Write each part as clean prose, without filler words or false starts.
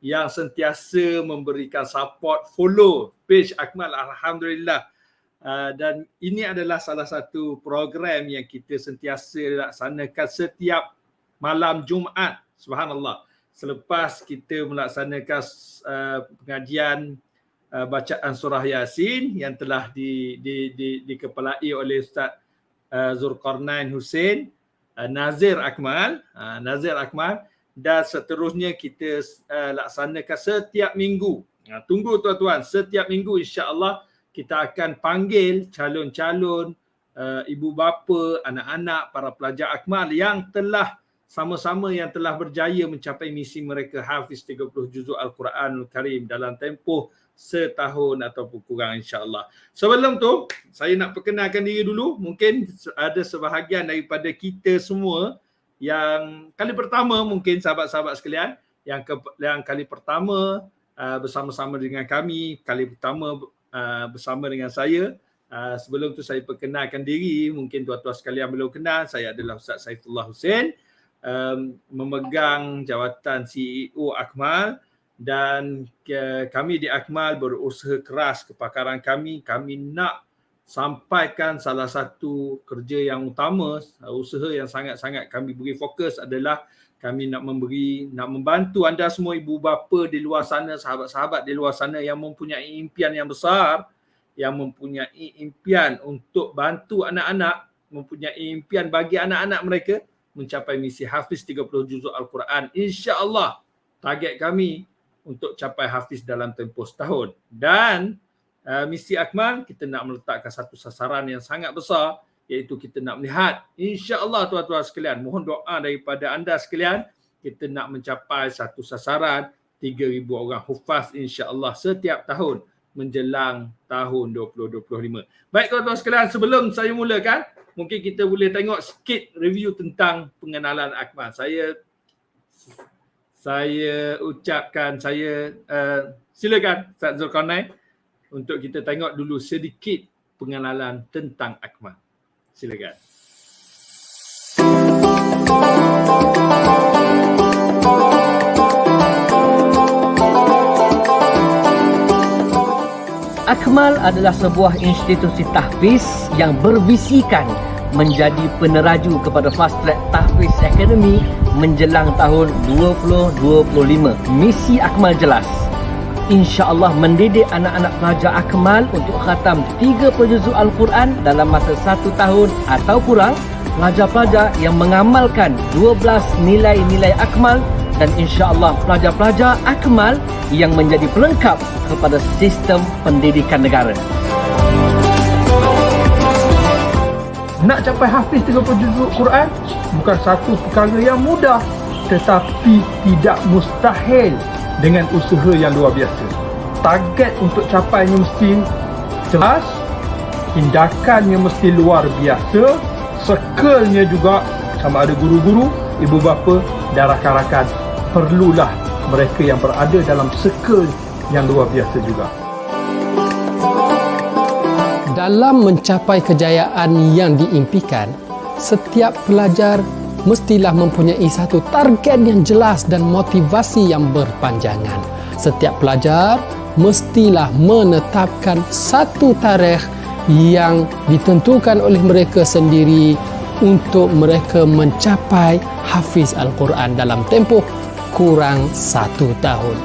yang sentiasa memberikan support, follow page Akmal, alhamdulillah. Dan ini adalah salah satu program yang kita sentiasa laksanakan setiap malam Jumaat, subhanallah. Selepas kita melaksanakan pengajian bacaan surah Yasin yang telah dikepalai oleh Ustaz Zulkarnain Hussein Nazir Akmal, dan seterusnya kita laksanakan setiap minggu. Tunggu tuan-tuan, setiap minggu insya-Allah kita akan panggil calon-calon ibu bapa, anak-anak, para pelajar Akmal yang telah sama-sama yang telah berjaya mencapai misi mereka hafiz 30 juzuk Al-Quranul Karim dalam tempoh setahun ataupun kurang insya-Allah. Sebelum tu, saya nak perkenalkan diri dulu. Mungkin ada sebahagian daripada kita semua yang kali pertama, mungkin sahabat-sahabat sekalian, yang kali pertama bersama-sama dengan kami, kali pertama bersama dengan saya. Sebelum tu saya perkenalkan diri, mungkin tuan-tuan sekalian belum kenal, saya adalah Ustaz Saifullah Hussein, memegang jawatan CEO Akmal, dan kami di Akmal berusaha keras kepakaran kami nak sampaikan salah satu kerja yang utama, usaha yang sangat-sangat kami beri fokus adalah kami nak membantu anda semua ibu bapa di luar sana, sahabat-sahabat di luar sana yang mempunyai impian yang besar, yang mempunyai impian untuk bantu anak-anak, mempunyai impian bagi anak-anak mereka mencapai misi hafiz 30 juzuk Al-Quran. InsyaAllah target kami untuk capai hafiz dalam tempoh setahun. Dan misi Akmal, kita nak meletakkan satu sasaran yang sangat besar, iaitu kita nak melihat, insya-Allah tuan-tuan sekalian, mohon doa daripada anda sekalian, kita nak mencapai satu sasaran 3,000 orang hufaz insya-Allah setiap tahun menjelang tahun 2025. Baik tuan-tuan sekalian, sebelum saya mulakan, mungkin kita boleh tengok sikit review tentang pengenalan Akmal. Saya ucapkan, silakan Ustaz Zulkarnain untuk kita tengok dulu sedikit pengenalan tentang Akmal. Silakan. Akmal adalah sebuah institusi tahfiz yang bervisikan menjadi peneraju kepada Fast Track Tahfiz Academy menjelang tahun 2025. Misi Akmal jelas, insya-Allah mendidik anak-anak pelajar Akmal untuk khatam 30 juzuk Al-Quran dalam masa 1 tahun atau kurang. Pelajar-pelajar yang mengamalkan 12 nilai-nilai Akmal, dan insya-Allah pelajar-pelajar Akmal yang menjadi pelengkap kepada sistem pendidikan negara. Nak capai hafiz 30 juzuk Quran bukan satu perkara yang mudah, tetapi tidak mustahil dengan usaha yang luar biasa. Target untuk capainya mesti jelas, tindakannya mesti luar biasa, circle-nya juga, sama ada guru-guru, ibu bapa dan rakan-rakan, perlulah mereka yang berada dalam circle yang luar biasa juga. Dalam mencapai kejayaan yang diimpikan, setiap pelajar mestilah mempunyai satu target yang jelas dan motivasi yang berpanjangan. Setiap pelajar mestilah menetapkan satu tarikh yang ditentukan oleh mereka sendiri untuk mereka mencapai hafiz Al-Quran dalam tempoh kurang 1 tahun.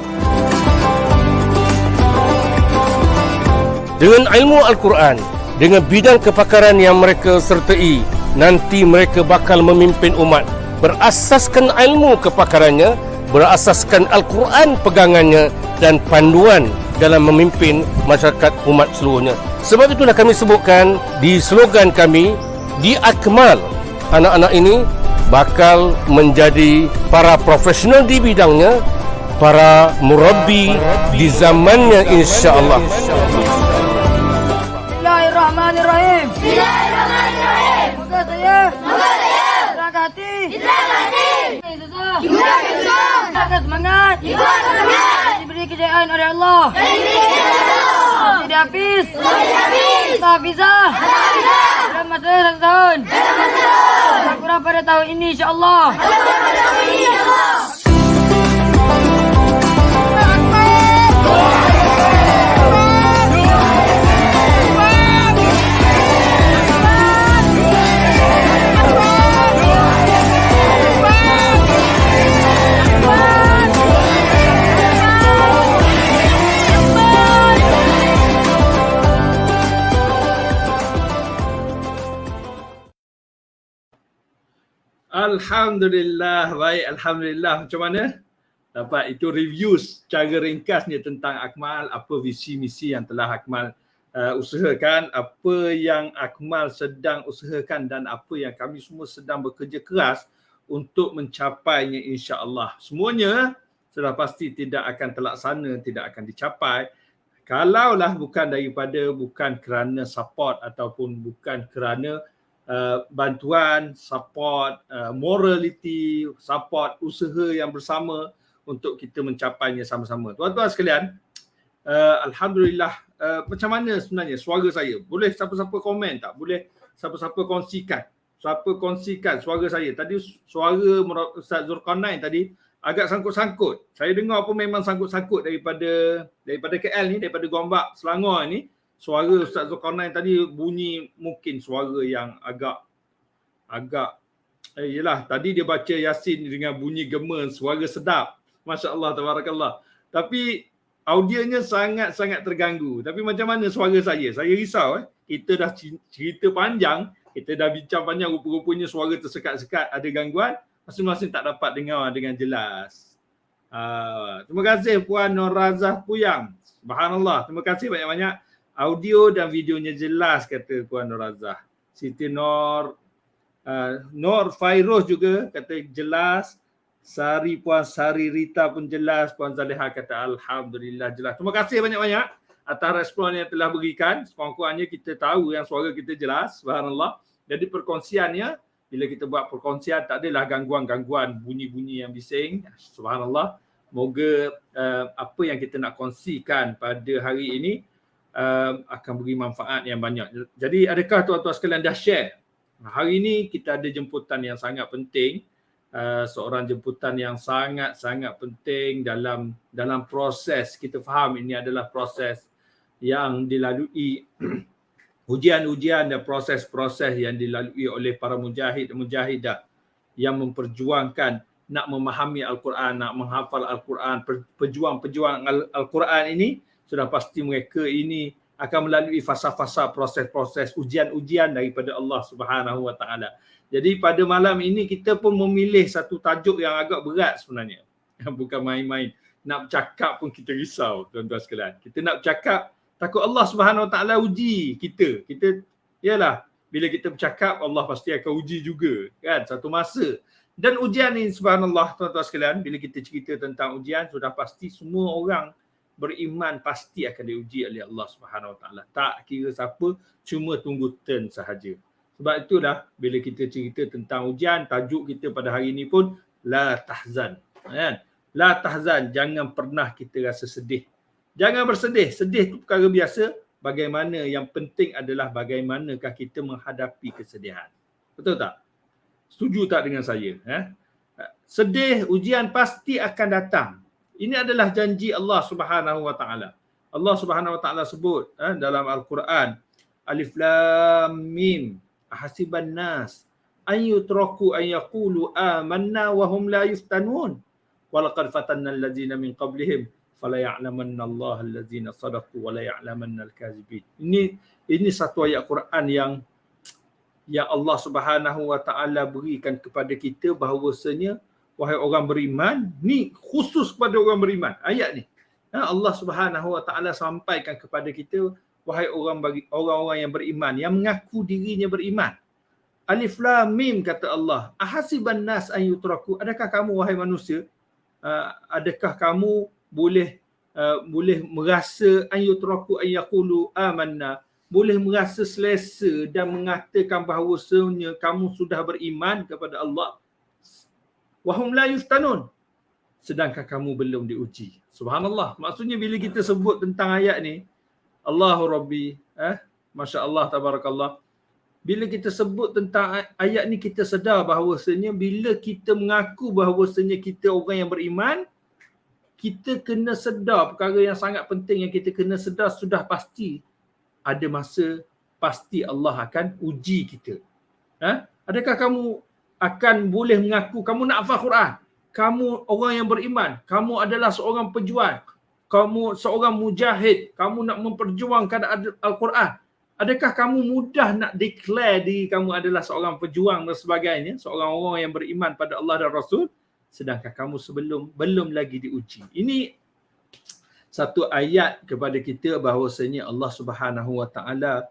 Dengan ilmu Al-Quran, dengan bidang kepakaran yang mereka sertai, nanti mereka bakal memimpin umat. Berasaskan ilmu kepakarannya, berasaskan Al-Quran pegangannya, dan panduan dalam memimpin masyarakat umat seluruhnya. Sebab itulah kami sebutkan di slogan kami, di Akmal, anak-anak ini bakal menjadi para profesional di bidangnya, para murabbi di zamannya insya-Allah. Bismillahirrahmanirrahim. Bismillahirrahmanirrahim. Semoga saya terang hati. Susah. Kita semangat. Diberi kejayaan oleh Allah. Tidak habis. Hafizah. Dalam masa 1 tahun. Kurang pada tahun ini insya-Allah. Alhamdulillah, baik. Alhamdulillah. Macam mana? Dapat itu review secara ringkasnya tentang Akmal, apa visi misi yang telah Akmal usahakan, apa yang Akmal sedang usahakan dan apa yang kami semua sedang bekerja keras untuk mencapainya, insya-Allah. Semuanya sudah pasti tidak akan terlaksana, tidak akan dicapai kalaulah bukan kerana support ataupun bukan kerana bantuan, support, morality, support usaha yang bersama untuk kita mencapainya sama-sama. Tuan-tuan sekalian, Alhamdulillah, macam mana sebenarnya suara saya? Boleh siapa-siapa komen tak? Boleh siapa-siapa kongsikan? Siapa kongsikan suara saya? Tadi suara Ustaz Zulkarnain tadi agak sangkut-sangkut. Saya dengar apa memang sangkut-sangkut daripada KL ni, daripada Gombak, Selangor ni. Suara Ustaz Zulkarnain tadi bunyi mungkin suara yang agak yelah, tadi dia baca Yasin dengan bunyi gema, suara sedap. Masya-Allah, tabarakallah. Tapi audionya sangat-sangat terganggu. Tapi macam mana suara saya? Saya risau. Kita dah cerita panjang, kita dah bincang panjang, rupa-rupanya suara tersekat-sekat, ada gangguan, masing-masing tak dapat dengar dengan jelas. Terima kasih Puan Nur Razah Puyang. Subhanallah, terima kasih banyak-banyak. Audio dan videonya jelas, kata Puan Nur Razah. Siti Nur Fairoz juga kata jelas. Puan Sari Rita pun jelas. Puan Zaleha kata Alhamdulillah jelas. Terima kasih banyak-banyak atas respon yang telah berikan. Sekurang-kurangnya kita tahu yang suara kita jelas. Subhanallah. Jadi perkongsiannya, bila kita buat perkongsian tak adalah gangguan-gangguan, bunyi-bunyi yang bising. Subhanallah. Moga apa yang kita nak kongsikan pada hari ini akan beri manfaat yang banyak. Jadi adakah tuan-tuan sekalian dah share? Hari ini kita ada jemputan yang sangat penting. Seorang jemputan yang sangat-sangat penting dalam proses. Kita faham ini adalah proses yang dilalui ujian-ujian dan proses-proses yang dilalui oleh para mujahid dan mujahidah yang memperjuangkan nak memahami Al-Quran, nak menghafal Al-Quran. Pejuang-pejuang Al-Quran ini sudah pasti mereka ini akan melalui fasa-fasa proses-proses ujian-ujian daripada Allah Subhanahu Wa Taala. Jadi pada malam ini kita pun memilih satu tajuk yang agak berat sebenarnya. Bukan main-main. Nak bercakap pun kita risau, tuan-tuan sekalian. Kita nak bercakap, takut Allah Subhanahu Wa Taala uji kita. Yalah, bila kita bercakap Allah pasti akan uji juga, kan, satu masa. Dan ujian ini subhanallah tuan-tuan sekalian, bila kita cerita tentang ujian, sudah pasti semua orang beriman pasti akan diuji oleh Allah Subhanahu Wa Taala. Tak kira siapa, cuma tunggu turn sahaja. Sebab itulah bila kita cerita tentang ujian, tajuk kita pada hari ini pun la tahzan. Kan? La tahzan, jangan pernah kita rasa sedih. Jangan bersedih. Sedih itu perkara biasa. Bagaimana yang penting adalah bagaimanakah kita menghadapi kesedihan. Betul tak? Setuju tak dengan saya? Sedih, ujian pasti akan datang. Ini adalah janji Allah Subhanahu Wa Taala. Allah Subhanahu Wa Taala sebut dalam Al-Quran, Alif Lam Mim, ahasiban nas an yutraku an yaqulu amanna wa hum la yuftanun walaqad fatanna allazina min qablihim fala ya'lamanna Allah allazina sadaqu wa la ya'lamanna al-kazibin. Ini satu ayat Quran yang Allah Subhanahu Wa Taala berikan kepada kita bahawasanya wahai orang beriman, ni khusus kepada orang beriman. Ayat ni Allah Subhanahu Wa Taala sampaikan kepada kita, wahai orang-orang yang beriman, yang mengaku dirinya beriman. Alif Lam Mim, kata Allah, ahasiban nas an yutraku, adakah kamu wahai manusia, adakah kamu boleh merasa an yutraku an yaqulu amanna, boleh merasa selesa dan mengatakan bahawasanya kamu sudah beriman kepada Allah, wahum la yuftanun, sedangkan kamu belum diuji. Subhanallah. Maksudnya bila kita sebut tentang ayat ni, Allahu Rabbi, Masya Allah, tabarakallah. Bila kita sebut tentang ayat ni, kita sedar bahawasanya bila kita mengaku bahawasanya kita orang yang beriman, kita kena sedar perkara yang sangat penting yang kita kena sedar, sudah pasti ada masa pasti Allah akan uji kita. Adakah kamu akan boleh mengaku kamu nak hafal Quran, kamu orang yang beriman, kamu adalah seorang pejuang, kamu seorang mujahid, kamu nak memperjuangkan Al-Quran. Adakah kamu mudah nak declare diri kamu adalah seorang pejuang dan sebagainya, seorang orang yang beriman pada Allah dan Rasul, sedangkan kamu belum lagi diuji. Ini satu ayat kepada kita bahawasanya Allah Subhanahu Wa Taala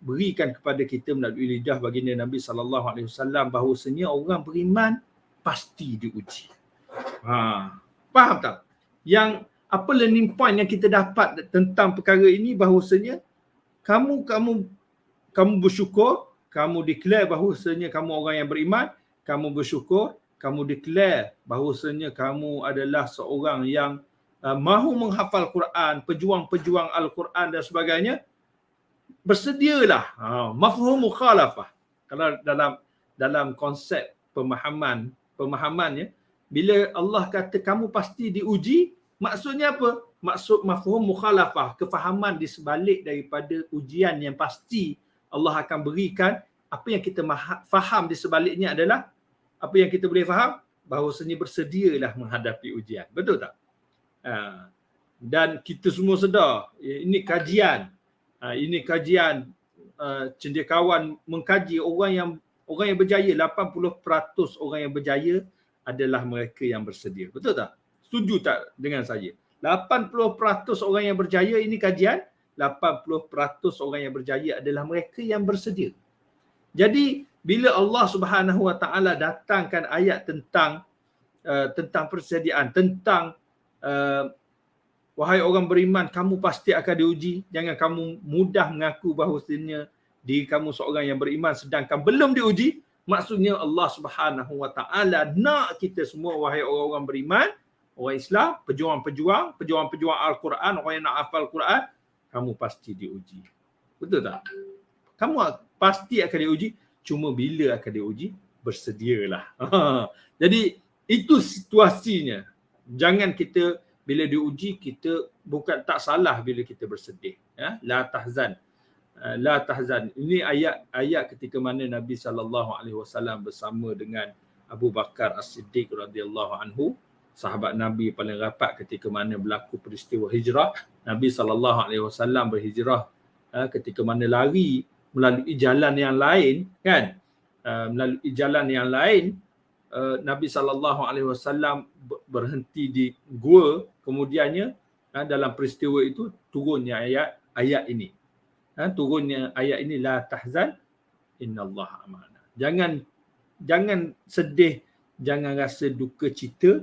berikan kepada kita melalui lidah baginda Nabi sallallahu alaihi wasallam bahawasanya orang beriman pasti diuji. Faham tak? Yang apa learning point yang kita dapat tentang perkara ini bahawasanya kamu bersyukur, kamu declare bahawasanya kamu orang yang beriman, kamu bersyukur, kamu declare bahawasanya kamu adalah seorang yang mahu menghafal Quran, pejuang-pejuang Al-Quran dan sebagainya, bersedialah. Mafhum mukhalafah. Kalau dalam konsep pemahamannya, bila Allah kata kamu pasti diuji, maksudnya apa? Maksud mafhum mukhalafah, kefahaman di sebalik daripada ujian yang pasti Allah akan berikan. Apa yang kita faham di sebaliknya adalah, apa yang kita boleh faham? Bahawasanya bersedialah menghadapi ujian. Betul tak? Dan kita semua sedar, ini kajian. Ini kajian cendekiawan mengkaji orang yang berjaya, 80% orang yang berjaya adalah mereka yang bersedia. Betul tak? Setuju tak dengan saya? 80% orang yang berjaya, ini kajian, 80% orang yang berjaya adalah mereka yang bersedia. Jadi bila Allah Subhanahu Wa Taala datangkan ayat tentang persediaan, tentang wahai orang beriman, kamu pasti akan diuji. Jangan kamu mudah mengaku bahawasanya diri kamu seorang yang beriman sedangkan belum diuji. Maksudnya Allah Subhanahu Wa Taala nak kita semua, wahai orang-orang beriman, orang Islam, pejuang-pejuang Al-Quran, orang yang nak hafal Quran, kamu pasti diuji. Betul tak? Kamu pasti akan diuji, cuma bila akan diuji, bersedialah. Jadi itu situasinya. Jangan kita bila diuji, kita bukan tak salah bila kita bersedih. La tahzan. La tahzan. Ini ayat ketika mana Nabi SAW bersama dengan Abu Bakar As-Siddiq radhiyallahu anhu, sahabat Nabi paling rapat ketika mana berlaku peristiwa hijrah. Nabi SAW berhijrah ketika mana lari melalui jalan yang lain, kan? Melalui jalan yang lain, Nabi SAW berhenti di gua, kemudiannya dalam peristiwa itu turunnya ayat ini. Turunnya ayat ini, la tahzan innallaha ma'ana. Jangan sedih, jangan rasa duka cita.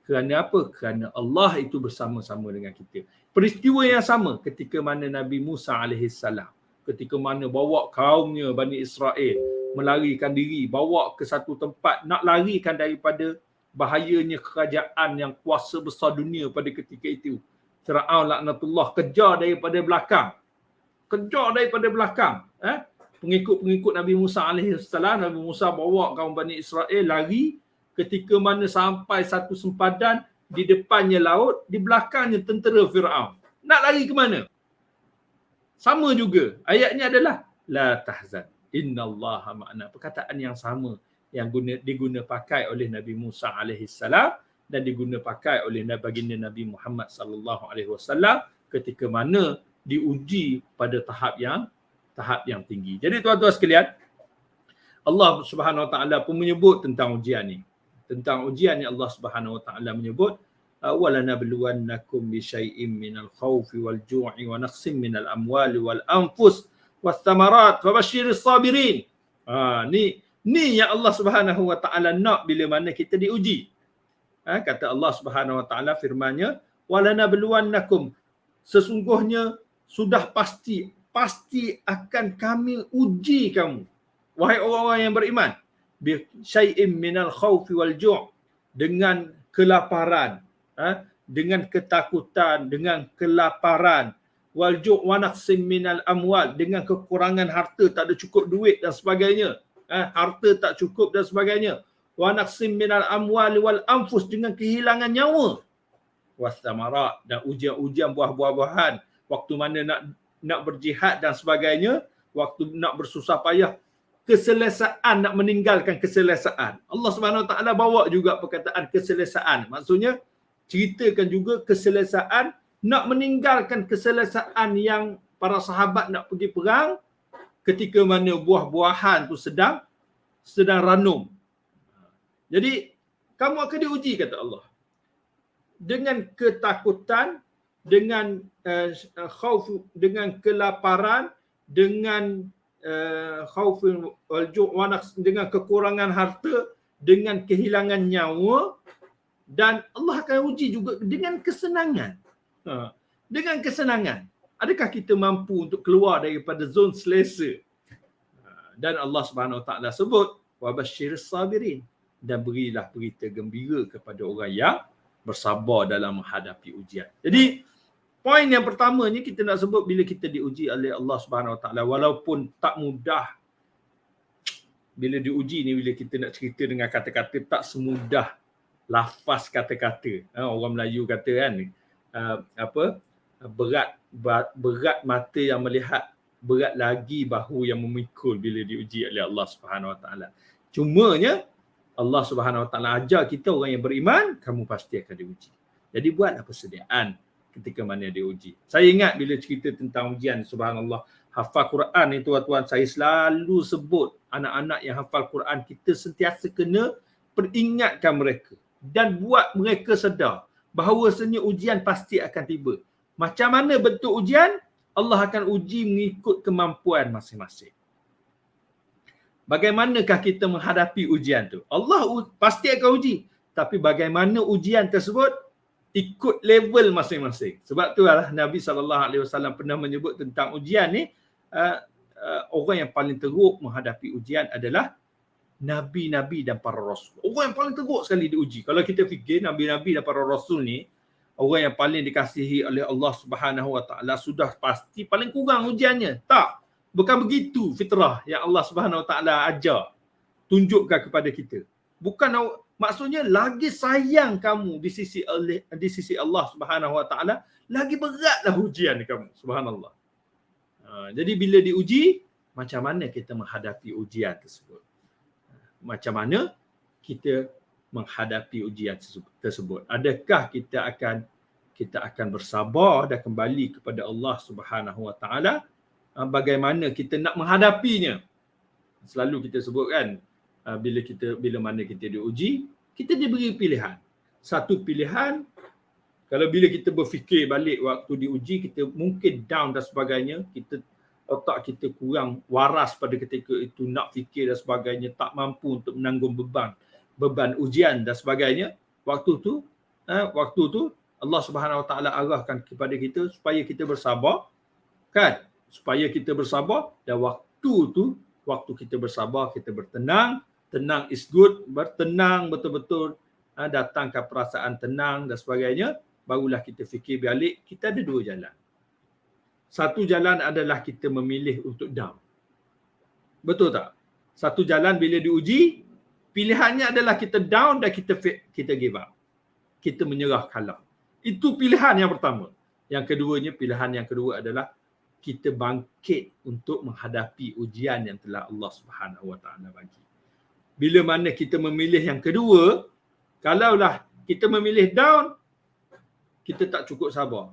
Kerana apa? Kerana Allah itu bersama-sama dengan kita. Peristiwa yang sama ketika mana Nabi Musa alaihissalam, ketika mana bawa kaumnya Bani Israel melarikan diri, bawa ke satu tempat, nak larikan daripada bahayanya kerajaan yang kuasa besar dunia pada ketika itu. Fir'aun laknatullah kejar daripada belakang. Pengikut-pengikut Nabi Musa alaihissalam, Nabi Musa bawa kaum Bani Israel lari, ketika mana sampai satu sempadan, di depannya laut, di belakangnya tentera Fir'aun. Nak lari ke mana? Sama juga. Ayatnya adalah la tahzan innallaha ma'ana. Perkataan yang sama yang diguna pakai oleh Nabi Musa alaihissalam dan diguna pakai oleh baginda Nabi Muhammad sallallahu alaihi wasallam ketika mana diuji pada tahap yang tinggi. Jadi tuan-tuan sekalian, Allah Subhanahu Wa Taala pun menyebut tentang ujian ni. Tentang ujian ni Allah Subhanahu Wa Taala menyebut walanabluwannakum bisyai'im minal khaufi wal ju'i wa naqsim minal amwali wal anfus was thamarat fabashshiris sabirin. Ni yang Allah Subhanahu Wa Taala nak bila mana kita diuji. Kata Allah Subhanahu Wa Taala firman-Nya, walanabluwannakum, sesungguhnya sudah pasti akan kami uji kamu, wahai orang-orang yang beriman, bi syai'im minal khaufi wal ju', dengan kelaparan, dengan ketakutan, dengan kelaparan, wal ju' wa naqsim minal amwal, dengan kekurangan harta, tak ada cukup duit dan sebagainya, harta tak cukup dan sebagainya, wa naqsim minal amwali wal anfus, dengan kehilangan nyawa, was thamarat, dan ujian-ujian buah-buahan, waktu mana nak berjihad dan sebagainya, waktu nak bersusah payah, keselesaan, nak meninggalkan keselesaan. Allah Subhanahu Wa Taala bawa juga perkataan keselesaan. Maksudnya ceritakan juga keselesaan, nak meninggalkan keselesaan yang para sahabat nak pergi perang ketika mana buah-buahan tu sedang ranum. Jadi kamu akan diuji kata Allah. Dengan ketakutan, dengan khauf, dengan kelaparan, dengan khauf wal ju' wa naqs, dengan kekurangan harta, dengan kehilangan nyawa, dan Allah akan uji juga dengan kesenangan. Dengan kesenangan. Adakah kita mampu untuk keluar daripada zon selesa? Dan Allah Subhanahu Wa Taala sebut wa basyiris sabirin, dan berilah berita gembira kepada orang yang bersabar dalam menghadapi ujian. Jadi poin yang pertamanya kita nak sebut bila kita diuji oleh Allah Subhanahu Wa Taala, walaupun tak mudah. Bila diuji ni, bila kita nak cerita dengan kata-kata, tak semudah lafaz kata-kata. Orang Melayu kata kan, berat mata yang melihat, berat lagi bahu yang memikul bila diuji oleh Allah Subhanahu Wa Taala. Cumanya Allah Subhanahu Wa Taala ajar kita orang yang beriman, kamu pasti akan diuji. Jadi buatlah persediaan ketika mana diuji. Saya ingat bila cerita tentang ujian, subhanallah, hafal Quran ni tuan-tuan, saya selalu sebut anak-anak yang hafal Quran, kita sentiasa kena peringatkan mereka dan buat mereka sedar bahawasanya ujian pasti akan tiba. Macam mana bentuk ujian? Allah akan uji mengikut kemampuan masing-masing. Bagaimanakah kita menghadapi ujian tu? Allah pasti akan uji. Tapi bagaimana ujian tersebut? Ikut level masing-masing. Sebab tu Nabi SAW pernah menyebut tentang ujian ni, orang yang paling teruk menghadapi ujian adalah Nabi-Nabi dan para Rasul. Orang yang paling teruk sekali diuji. Kalau kita fikir Nabi-Nabi dan para Rasul ni, orang yang paling dikasihi oleh Allah Subhanahu Wa Taala, sudah pasti paling kurang ujiannya. Tak. Bukan begitu fitrah yang Allah Subhanahu Wa Taala ajar, tunjukkan kepada kita. Bukan maksudnya lagi sayang kamu di sisi Allah Subhanahu Wa Taala, lagi beratlah ujian kamu. Subhanallah. Jadi bila diuji, macam mana kita menghadapi ujian tersebut? Macam mana kita menghadapi ujian tersebut? Adakah kita akan bersabar dan kembali kepada Allah Subhanahu Wa Taala? Bagaimana kita nak menghadapinya? Selalu kita sebut kan, bila mana kita diuji, kita diberi pilihan. Satu pilihan, kalau bila kita berfikir balik waktu diuji, kita mungkin down dan sebagainya, otak kita kurang waras pada ketika itu, nak fikir dan sebagainya, tak mampu untuk menanggung beban ujian dan sebagainya. Waktu tu Allah Subhanahu Wa Taala arahkan kepada kita supaya kita bersabar, kan? Supaya kita bersabar, dan waktu kita bersabar, kita bertenang. Tenang is good, bertenang betul-betul, datangkan perasaan tenang dan sebagainya, barulah kita fikir balik. Kita ada dua jalan. Satu jalan adalah kita memilih untuk down. Betul tak? Satu jalan bila diuji, pilihannya adalah kita down dan kita give up. Kita menyerah kalah. Itu pilihan yang pertama. Pilihan yang kedua adalah kita bangkit untuk menghadapi ujian yang telah Allah Subhanahu Wa Taala bagi. Bila mana kita memilih yang kedua, kalaulah kita memilih down, kita tak cukup sabar.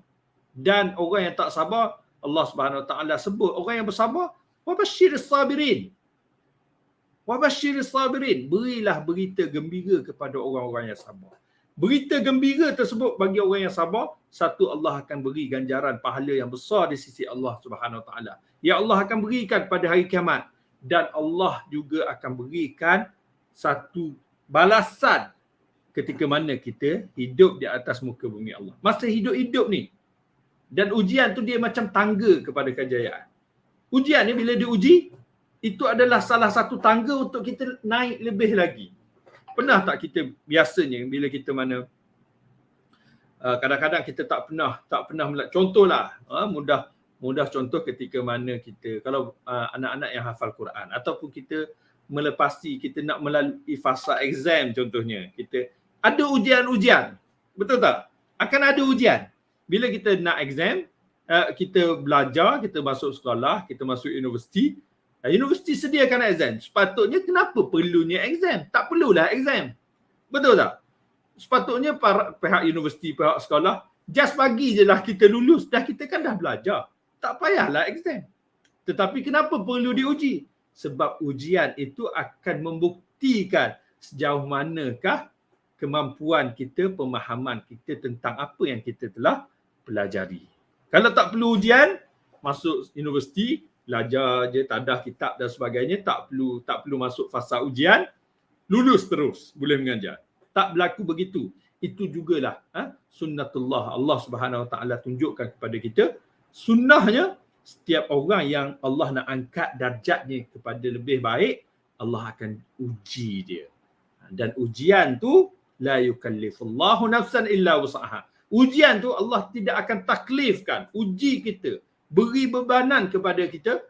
Dan orang yang tak sabar, Allah Subhanahu Wa Taala sebut orang yang bersabar, wa basyiris sabirin. Wa basyiris sabirin, berilah berita gembira kepada orang-orang yang sabar. Berita gembira tersebut bagi orang yang sabar, satu, Allah akan beri ganjaran pahala yang besar di sisi Allah Subhanahu Wa Taala. Ya Allah akan berikan pada hari kiamat, dan Allah juga akan berikan satu balasan ketika mana kita hidup di atas muka bumi Allah. Masa hidup-hidup ni. Dan ujian tu dia macam tangga kepada kejayaan. Ujian ni bila diuji, itu adalah salah satu tangga untuk kita naik lebih lagi. Pernah tak kita biasanya bila kita mana kadang-kadang kita tak pernah contohlah, mudah contoh ketika mana kita, kalau anak-anak yang hafal Quran ataupun kita melepasi, kita nak melalui fasa exam contohnya, kita ada ujian-ujian, betul tak? Akan ada ujian. Bila kita nak exam, kita belajar, kita masuk sekolah, kita masuk universiti, universiti sediakan exam. Sepatutnya kenapa perlunya exam? Tak perlulah exam. Betul tak? Sepatutnya pihak universiti, pihak sekolah, just bagi je lah kita lulus. Dah kita kan dah belajar. tak payahlah exam. Tetapi kenapa perlu diuji? Sebab ujian itu akan membuktikan sejauh manakah kemampuan kita, pemahaman kita tentang apa yang kita telah pelajari. Kalau tak perlu ujian, masuk universiti, belajar je, tadah kitab dan sebagainya, tak perlu masuk fasa ujian, lulus terus boleh mengajar. Tak berlaku begitu. Itu jugalah sunnatullah. Allah Subhanahu Wa Taala tunjukkan kepada kita, sunnahnya setiap orang yang Allah nak angkat darjatnya kepada lebih baik, Allah akan uji dia. Dan ujian tu la yukallifullahu nafsan illa wus'aha. Ujian tu Allah tidak akan taklifkan, uji kita, beri bebanan kepada kita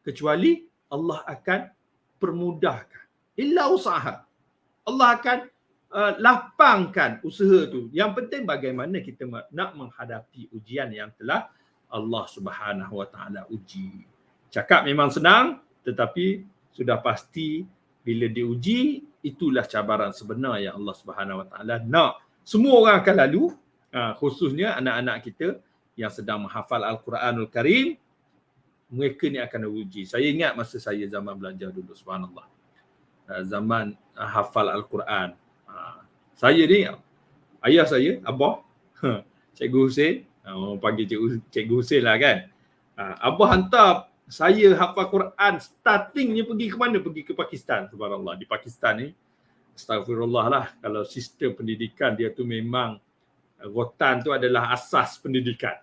kecuali Allah akan permudahkan. Illa wus'aha. Allah akan lapangkan usaha tu. Yang penting bagaimana kita nak menghadapi ujian yang telah Allah Subhanahu Wa Taala uji. Cakap memang senang, tetapi sudah pasti bila diuji, itulah cabaran sebenar yang Allah Subhanahu Wa Taala nak semua orang akan lalu, khususnya anak-anak kita yang sedang menghafal Al-Quranul Karim. Mereka ni akan diuji. Saya ingat masa saya zaman belajar dulu, subhanallah, zaman hafal Al-Quran. Saya ni, ayah saya, Abah, Cikgu Hussein, orang panggil Cikgu Hussein lah kan. Abah hantar saya hafal Quran, startingnya pergi ke mana? Pergi ke Pakistan, subhanallah. Di Pakistan ni, astagfirullah lah, kalau sistem pendidikan dia tu memang rotan tu adalah asas pendidikan.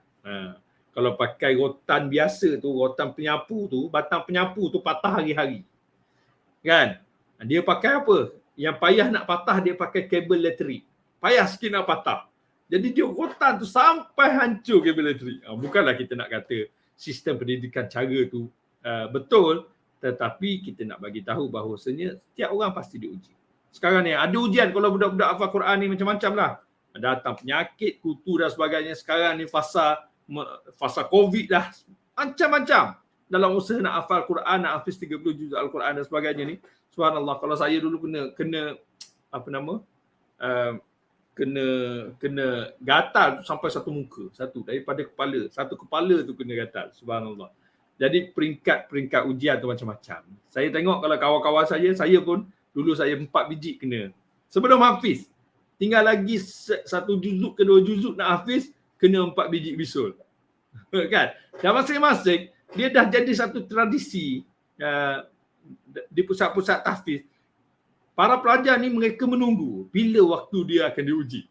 Kalau pakai rotan biasa tu, rotan penyapu tu, batang penyapu tu patah hari-hari. Kan? Dia pakai apa? Yang payah nak patah dia pakai kabel elektrik. Payah sikit nak patah. Jadi dia rotan tu sampai hancur kabel elektrik. Bukanlah kita nak kata sistem pendidikan cara tu betul, tetapi kita nak bagi tahu bahawasanya setiap orang pasti diuji. Sekarang ni ada ujian kalau budak-budak hafal Quran ni macam-macam lah. Datang penyakit, kutu dan sebagainya. Sekarang ni fasa COVID lah. Macam-macam. Dalam usaha nak hafal Quran, nak hafiz 30 juz Al-Quran dan sebagainya ni. Subhanallah, kalau saya dulu kena gatal sampai satu muka, daripada kepala, satu kepala tu kena gatal. Subhanallah. Jadi peringkat ujian tu macam-macam. Saya tengok kalau kawan-kawan saya pun dulu saya 4 biji kena. Sebelum hafiz, tinggal lagi 1 juzuk ke 2 juzuk nak hafiz, kena 4 biji bisul. Kan? Dan masing-masing dia dah jadi satu tradisi di pusat-pusat tahfiz. Para pelajar ni mereka menunggu bila waktu dia akan diuji.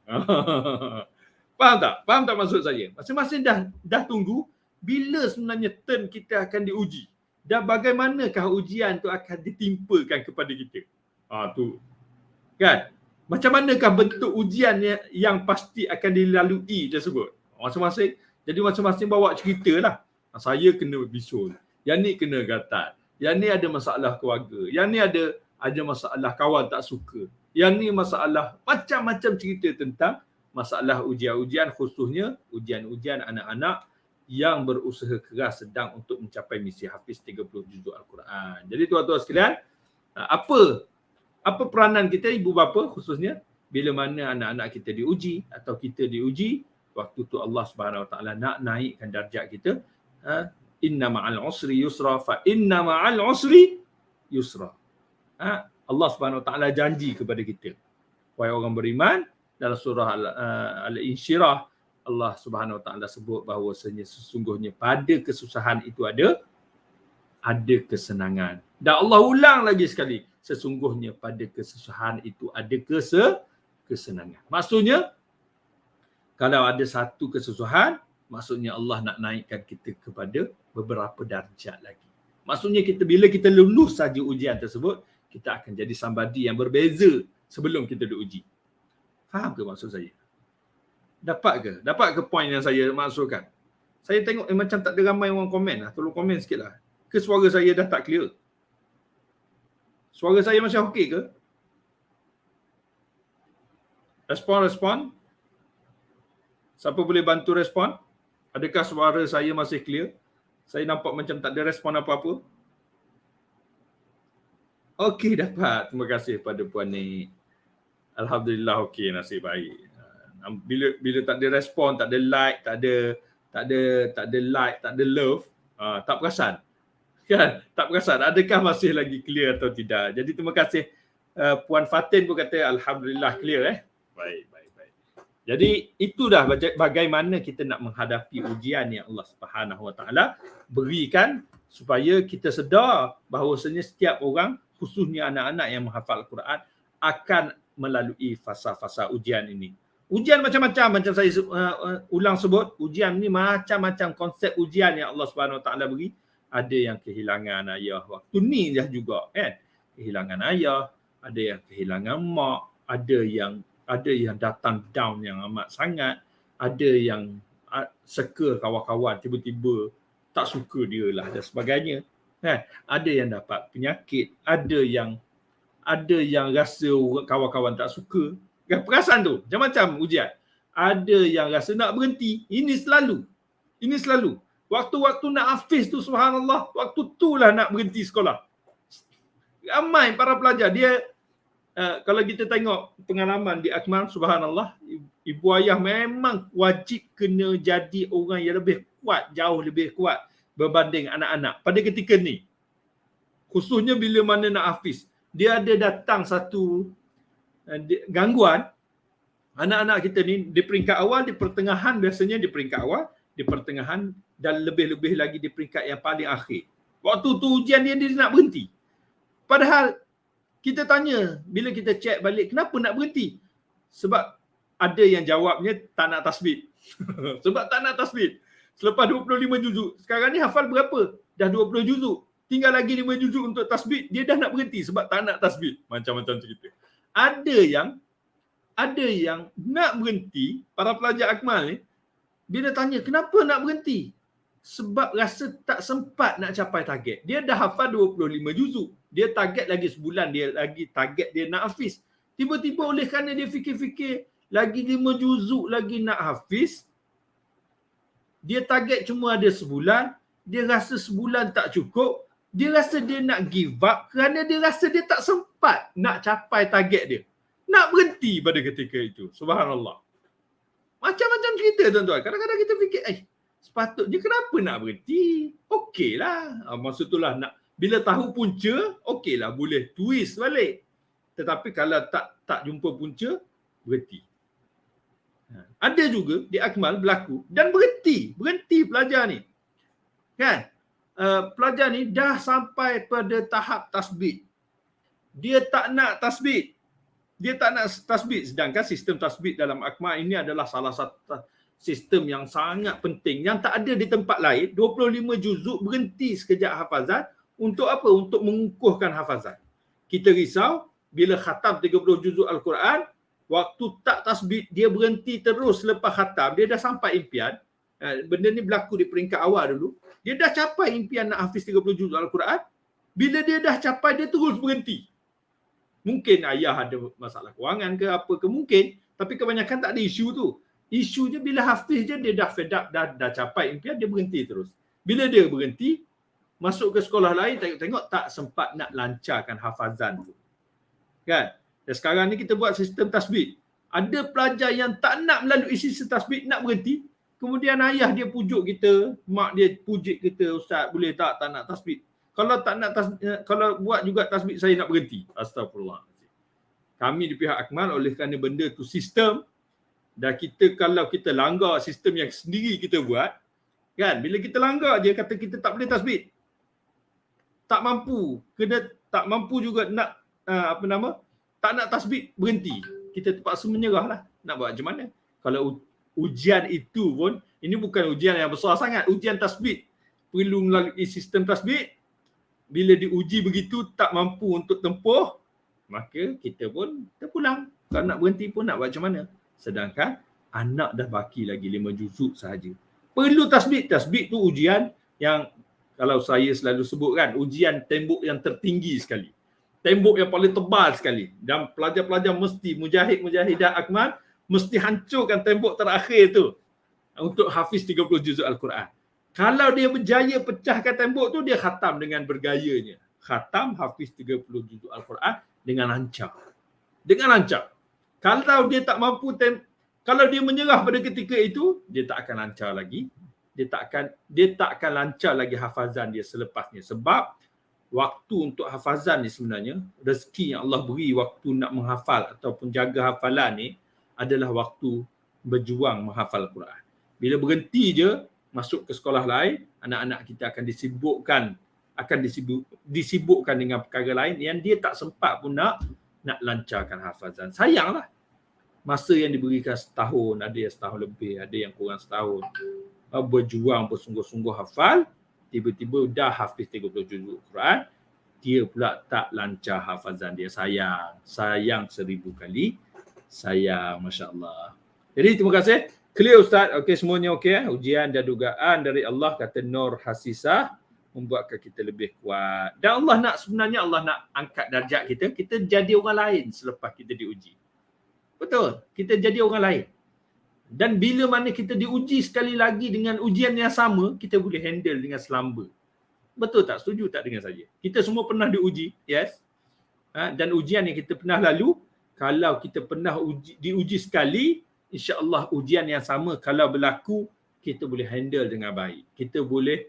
Faham tak? Faham tak maksud saya? Masing-masing dah tunggu bila sebenarnya turn kita akan diuji. Dan bagaimanakah ujian tu akan ditimpakan kepada kita. Tu. Kan? Macam manakah bentuk ujian yang pasti akan dilalui tersebut. Masing-masing. Jadi masing-masing bawa cerita lah. Saya kena bisul. Yang ni kena gatal. Yang ni ada masalah keluarga. Yang ni ada masalah kawan tak suka. Yang ni masalah macam-macam cerita tentang masalah ujian-ujian, khususnya ujian-ujian anak-anak yang berusaha keras sedang untuk mencapai misi hafiz 30 juzuk Al-Quran. Jadi tuan-tuan sekalian, apa peranan kita ibu bapa khususnya bila mana anak-anak kita diuji atau kita diuji, waktu tu Allah Subhanahu Wa Taala nak naikkan darjat kita. Inna ma'al usri yusra fa inna ma'al usri yusra. Allah Subhanahu Wa Taala janji kepada kita. Wahai orang beriman, dalam surah Al-Insyirah Allah Subhanahu Wa Taala sebut bahawasanya sesungguhnya pada kesusahan itu ada kesenangan. Dan Allah ulang lagi sekali, sesungguhnya pada kesusahan itu ada kesenangan. Maksudnya kalau ada satu kesusahan, maksudnya Allah nak naikkan kita kepada beberapa darjat lagi. Maksudnya bila kita lulus saja ujian tersebut, kita akan jadi somebody yang berbeza sebelum kita diuji. Faham ke maksud saya? Dapat ke point yang saya maksudkan? Saya tengok macam tak ada ramai orang komen lah. Tolong komen sikit lah. Ke suara saya dah tak clear? Suara saya masih okey ke? Respon. Siapa boleh bantu respon? Adakah suara saya masih clear? Saya nampak macam tak ada respon apa-apa. Okey, dapat. Terima kasih pada Puan Ni. Alhamdulillah okey, nasib baik. Bila tak ada respon, tak ada like, tak tak ada like, tak ada love, tak perasan. Kan? Tak perasan. Adakah masih lagi clear atau tidak? Jadi terima kasih. Puan Fatin pun kata alhamdulillah clear Baik. Jadi itu dah bagaimana kita nak menghadapi ujian yang Allah Subhanahu Wa Taala berikan supaya kita sedar bahawasanya setiap orang, khususnya anak-anak yang menghafal Al-Quran, akan melalui fasa-fasa ujian ini. Ujian macam-macam, macam saya ulang sebut, ujian ni macam-macam konsep ujian yang Allah Subhanahu Wa Taala beri. Ada yang kehilangan ayah waktu ni dah juga kan. Kehilangan ayah, ada yang kehilangan mak, ada yang datang down yang amat sangat, ada yang seka kawan-kawan tiba-tiba tak suka dia lah dan sebagainya. Kan? Ada yang dapat penyakit, ada yang rasa kawan-kawan tak suka. Kan? Perasaan tu macam-macam ujian. Ada yang rasa nak berhenti. Ini selalu. Waktu-waktu nak hafiz tu, subhanallah, waktu tu lah nak berhenti sekolah. Ramai para pelajar, dia kalau kita tengok pengalaman di Akmal, subhanallah, ibu ayah memang wajib kena jadi orang yang lebih kuat, jauh lebih kuat berbanding anak-anak pada ketika ni. Khususnya bila mana nak hafiz. Dia ada datang satu gangguan. Anak-anak kita ni di peringkat awal, di pertengahan, biasanya di peringkat awal, di pertengahan, dan lebih-lebih lagi di peringkat yang paling akhir. Waktu tu ujian dia nak berhenti. Padahal kita tanya, bila kita cek balik, kenapa nak berhenti? Sebab ada yang jawabnya tak nak tasbih. Sebab tak nak tasbih. Selepas 25 juzuk, sekarang ni hafal berapa? Dah 20 juzuk. Tinggal lagi 5 juzuk untuk tasbih, dia dah nak berhenti sebab tak nak tasbih. Macam-macam cerita. Ada yang nak berhenti, para pelajar Akmal ni, bila tanya, kenapa nak berhenti? Sebab rasa tak sempat nak capai target. Dia dah hafal 25 juzuk. Dia target lagi sebulan, dia lagi target dia nak hafiz. Tiba-tiba oleh kerana dia fikir-fikir lagi 5 juzuk lagi nak hafiz, dia target cuma ada sebulan, dia rasa sebulan tak cukup, dia rasa dia nak give up kerana dia rasa dia tak sempat nak capai target dia. Nak berhenti pada ketika itu. Subhanallah. Macam-macam cerita tuan-tuan. Kadang-kadang kita fikir, sepatutnya kenapa nak berhenti? Okeylah. Maksud itulah nak, bila tahu punca, okeylah boleh twist balik. Tetapi kalau tak jumpa punca, berhenti. Ada juga di Akmal berlaku dan berhenti pelajar ni. Kan? Pelajar ni dah sampai pada tahap tasbih. Dia tak nak tasbih. Sedangkan sistem tasbih dalam Akmal ini adalah salah satu sistem yang sangat penting yang tak ada di tempat lain. 25 juzuk berhenti sekejap hafazan. Untuk apa? Untuk mengukuhkan hafazan. Kita risau bila khatam 30 juzuk Al-Quran, waktu tak tasbih dia berhenti terus selepas khatam, dia dah sampai impian. Benda ni berlaku di peringkat awal dulu. Dia dah capai impian nak hafiz 30 juzuk Al-Quran. Bila dia dah capai, dia terus berhenti. Mungkin ayah ada masalah kewangan ke apa ke, mungkin. Tapi kebanyakan tak ada isu tu. Isunya bila hafiz je, dia dah fed up, dah capai impian, dia berhenti terus. Bila dia berhenti, masuk ke sekolah lain, tengok tak sempat nak lancarkan hafazan tu. Kan? Dan sekarang ni kita buat sistem tasbih. Ada pelajar yang tak nak melalui sistem tasbih, nak berhenti. Kemudian ayah dia pujuk kita, mak dia pujuk kita, ustaz boleh tak nak tasbih. Kalau buat juga tasbih, saya nak berhenti. Astagfirullah. Kami di pihak Akmal, oleh kerana benda tu sistem, dan kalau kita langgar sistem yang sendiri kita buat, kan, bila kita langgar, dia kata kita tak boleh tasbih. Tak mampu juga nak tak nak tasbih, berhenti. Kita terpaksa menyerah lah. Nak buat macam mana? Kalau ujian itu pun, ini bukan ujian yang besar sangat. Ujian tasbih perlu melalui sistem tasbih. Bila diuji begitu tak mampu untuk tempuh, maka kita pun terpulang. Kalau nak berhenti pun nak buat macam mana? Sedangkan anak dah baki lagi 5 juzuk sahaja. Perlu tasbih. Tasbih tu ujian yang kalau saya selalu sebutkan, ujian tembok yang tertinggi sekali. Tembok yang paling tebal sekali. Dan pelajar-pelajar mesti, mujahidah Akmal, mesti hancurkan tembok terakhir tu untuk hafiz 30 juzuk Al-Quran. Kalau dia berjaya pecahkan tembok tu, dia khatam dengan bergayanya. Khatam hafiz 30 juzuk Al-Quran dengan lancar. Kalau dia tak mampu, kalau dia menyerah pada ketika itu, dia tak akan lancar lagi. dia tak akan lancar lagi hafazan dia selepasnya. Sebab waktu untuk hafazan ni sebenarnya, rezeki yang Allah beri waktu nak menghafal ataupun jaga hafalan ni adalah waktu berjuang menghafal Quran. Bila berhenti je masuk ke sekolah lain, anak-anak kita akan disibukkan dengan perkara lain yang dia tak sempat pun nak lancarkan hafazan. Sayanglah. Masa yang diberikan setahun, ada yang setahun lebih, ada yang kurang setahun. Berjuang bersungguh-sungguh hafal, tiba-tiba dah hafiz 30 juzuk Quran, dia pula tak lancar hafazan dia. Sayang 1000 kali. Sayang, Masya Allah. Jadi terima kasih. Clear Ustaz? Okey, semuanya okey. Ujian dan dugaan dari Allah, kata Nur Hasisah, membuatkan kita lebih kuat. Dan sebenarnya Allah nak angkat darjat kita. Kita jadi orang lain selepas kita diuji. Betul. Kita jadi orang lain. Dan bila mana kita diuji sekali lagi dengan ujian yang sama, kita boleh handle dengan selamba. Betul tak? Setuju tak dengan saya? Kita semua pernah diuji. Yes. Dan ujian yang kita pernah lalu, kalau kita pernah diuji sekali, insya-Allah ujian yang sama kalau berlaku, kita boleh handle dengan baik. Kita boleh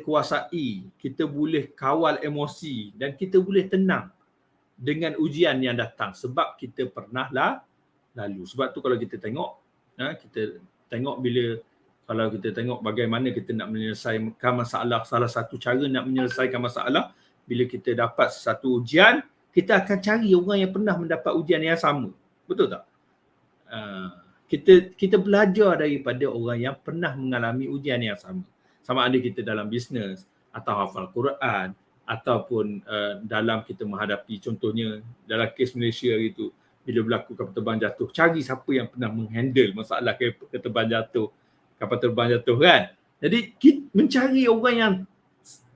kuasai, kita boleh kawal emosi dan kita boleh tenang dengan ujian yang datang sebab kita pernah lalu. Sebab tu kalau kita tengok kalau kita tengok bagaimana kita nak menyelesaikan masalah, salah satu cara nak menyelesaikan masalah, bila kita dapat satu ujian, kita akan cari orang yang pernah mendapat ujian yang sama. Betul tak? Kita belajar daripada orang yang pernah mengalami ujian yang sama. Sama ada kita dalam bisnes atau hafal Quran ataupun dalam kita menghadapi, contohnya dalam kes Malaysia itu, bila berlaku kapal terbang jatuh, cari siapa yang pernah menghandle masalah kapal terbang jatuh kan. Jadi mencari orang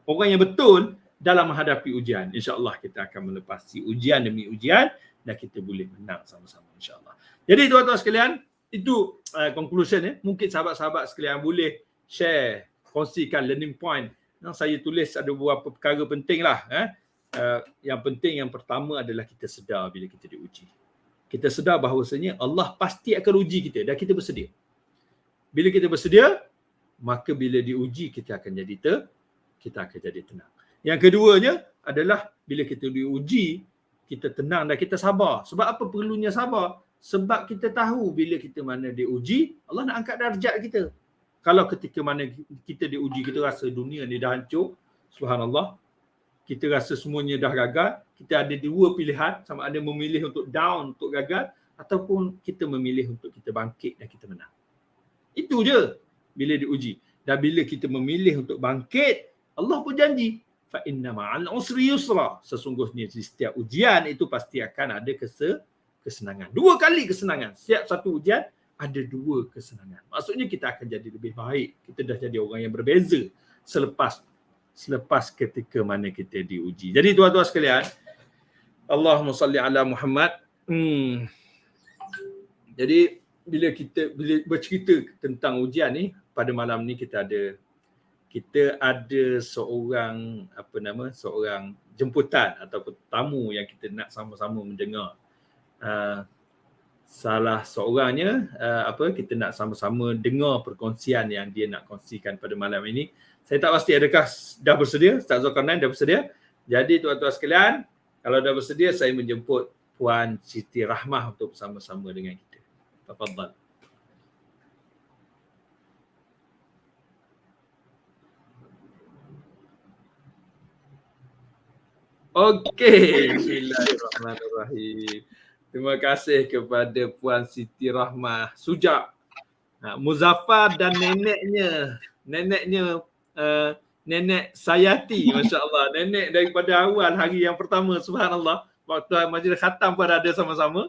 yang betul dalam menghadapi ujian. InsyaAllah kita akan melepasi ujian demi ujian dan kita boleh menang sama-sama insyaAllah. Jadi tuan-tuan sekalian, itu conclusion ya. Mungkin sahabat-sahabat sekalian boleh share, kongsikan learning point. Saya tulis ada beberapa perkara penting lah. Yang penting yang pertama adalah kita sedar bila kita diuji. Kita sedar bahawasanya Allah pasti akan uji kita dan kita bersedia. Bila kita bersedia, maka bila diuji kita akan jadi tenang. Yang keduanya adalah bila kita diuji, kita tenang dan kita sabar. Sebab apa perlunya sabar? Sebab kita tahu bila kita mana diuji, Allah nak angkat darjat kita. Kalau ketika mana kita diuji, kita rasa dunia ni dah hancur, subhanallah, kita rasa semuanya dah gagal, kita ada dua pilihan, sama ada memilih untuk down, untuk gagal, ataupun kita memilih untuk kita bangkit dan kita menang. Itu je bila diuji. Dan bila kita memilih untuk bangkit, Allah pun janji, fa inna ma'al usri yusra. Sesungguhnya di setiap ujian itu pasti akan ada kesenangan. 2 kali kesenangan. Setiap satu ujian ada 2 kesenangan. Maksudnya kita akan jadi lebih baik. Kita dah jadi orang yang berbeza selepas ketika mana kita diuji. Jadi tuan-tuan sekalian, Allahumma salli ala Muhammad. Jadi bila bercerita tentang ujian ni, pada malam ni kita ada seorang seorang jemputan ataupun tamu yang kita nak sama-sama mendengar. Salah seorangnya kita nak sama-sama dengar perkongsian yang dia nak kongsikan pada malam ini. Saya tak pasti adakah dah bersedia, Ustaz Zulkarnain dah bersedia. Jadi tuan-tuan sekalian, kalau dah bersedia saya menjemput Puan Siti Rahmah untuk bersama-sama dengan kita. Tafadhal. Okey, bismillahirrahmanirrahim. Terima kasih kepada Puan Siti Rahmah Sujak, Muzaffar dan neneknya Nenek Sayati, Masya Allah. Nenek daripada awal hari yang pertama, subhanallah. Waktu majlis khatam pun ada sama-sama.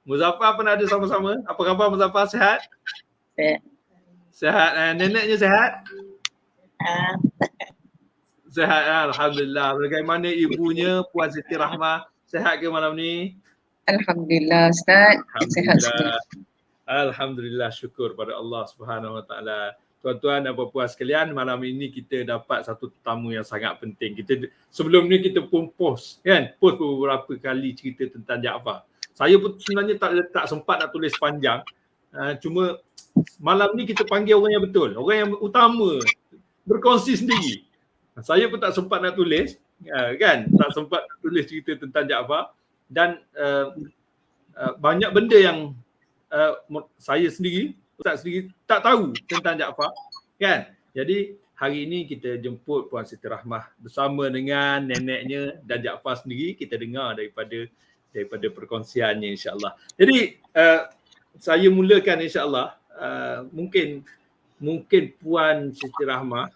Muzaffar pun ada sama-sama. Apa khabar Muzaffar, sihat? Sihat. Neneknya sihat? Sihat, alhamdulillah. Bagaimana ibunya Puan Siti Rahmah? Sihat ke malam ni? Alhamdulillah Ustaz. Sihat semua. Alhamdulillah, syukur pada Allah Subhanahu Wa Taala. Tuan-tuan dan puan-puan sekalian, malam ini kita dapat satu tetamu yang sangat penting. Sebelum ni kita pun post beberapa kali cerita tentang Jaafar. Saya pun sebenarnya tak sempat nak tulis panjang. Cuma malam ni kita panggil orang yang betul, orang yang utama, berkongsi sendiri. Saya pun tak sempat nak tulis, kan? Tak sempat nak tulis cerita tentang Jaafar dan banyak benda yang saya sendiri, Ustaz sendiri tak tahu tentang Jaafar, kan? Jadi hari ini kita jemput Puan Siti Rahmah bersama dengan neneknya dan Jaafar sendiri, kita dengar daripada perkongsiannya, insya-Allah. Jadi saya mulakan, insya-Allah. Mungkin Puan Siti Rahmah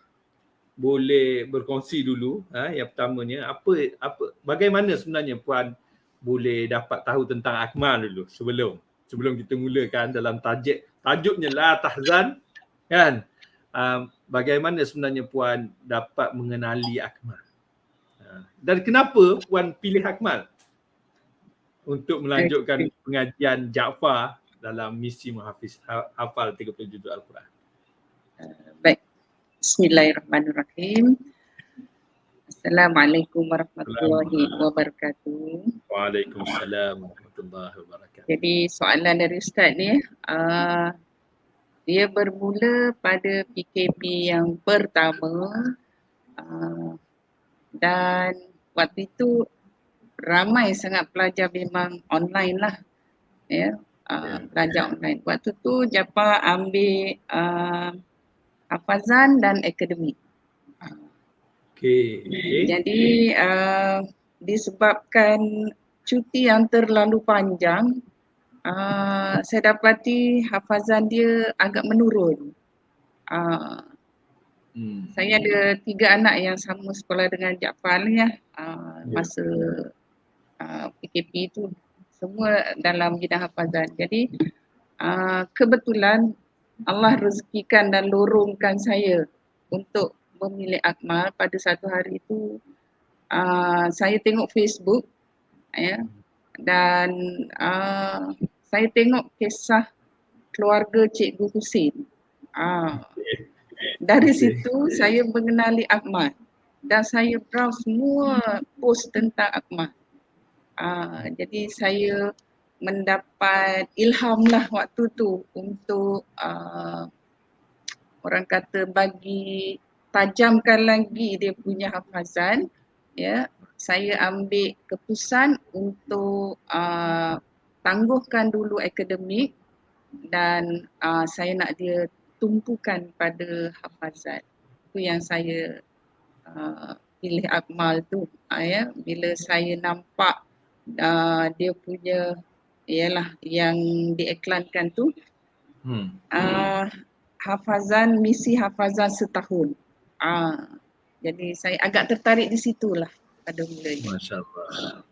boleh berkongsi dulu, yang pertamanya bagaimana sebenarnya Puan boleh dapat tahu tentang Akmal dulu sebelum kita mulakan dalam tajuknya La Tahzan, kan? Bagaimana sebenarnya Puan dapat mengenali Akmal? Dan kenapa Puan pilih Akmal untuk melanjutkan pengajian Jaafar dalam misi menghafal 30 juzuk Al-Quran? Baik. Bismillahirrahmanirrahim. Assalamualaikum warahmatullahi wabarakatuh. Waalaikumsalam warahmatullahi wabarakatuh. Jadi soalan dari Ustaz ni, dia bermula pada PKP yang pertama, dan waktu itu ramai sangat pelajar memang online lah, ya, belajar online. Waktu tu Jaafar ambil hafazan dan akademik. Okay. Jadi disebabkan cuti yang terlalu panjang, saya dapati hafazan dia agak menurun. Saya ada 3 anak yang sama sekolah dengan Jaafar ya. Masa PKP itu semua dalam bidang hafazan. Jadi kebetulan Allah rezekikan dan lorongkan saya untuk memilih Akmal. Pada satu hari itu saya tengok Facebook, ya, dan saya tengok kisah keluarga Cikgu Husin. Dari situ saya mengenali Akmal dan saya browse semua post tentang Akmal. Jadi saya mendapat ilham lah waktu tu untuk orang kata bagi tajamkan lagi dia punya hafazan, ya. Saya ambil keputusan untuk tangguhkan dulu akademik dan saya nak dia tumpukan pada hafazan. Itu yang saya pilih Akmal tu, ya. Bila saya nampak dia punya ialah yang diiklankan tu, hafazan, misi hafazan setahun. Jadi saya agak tertarik di situlah pada mulanya. Masya-Allah.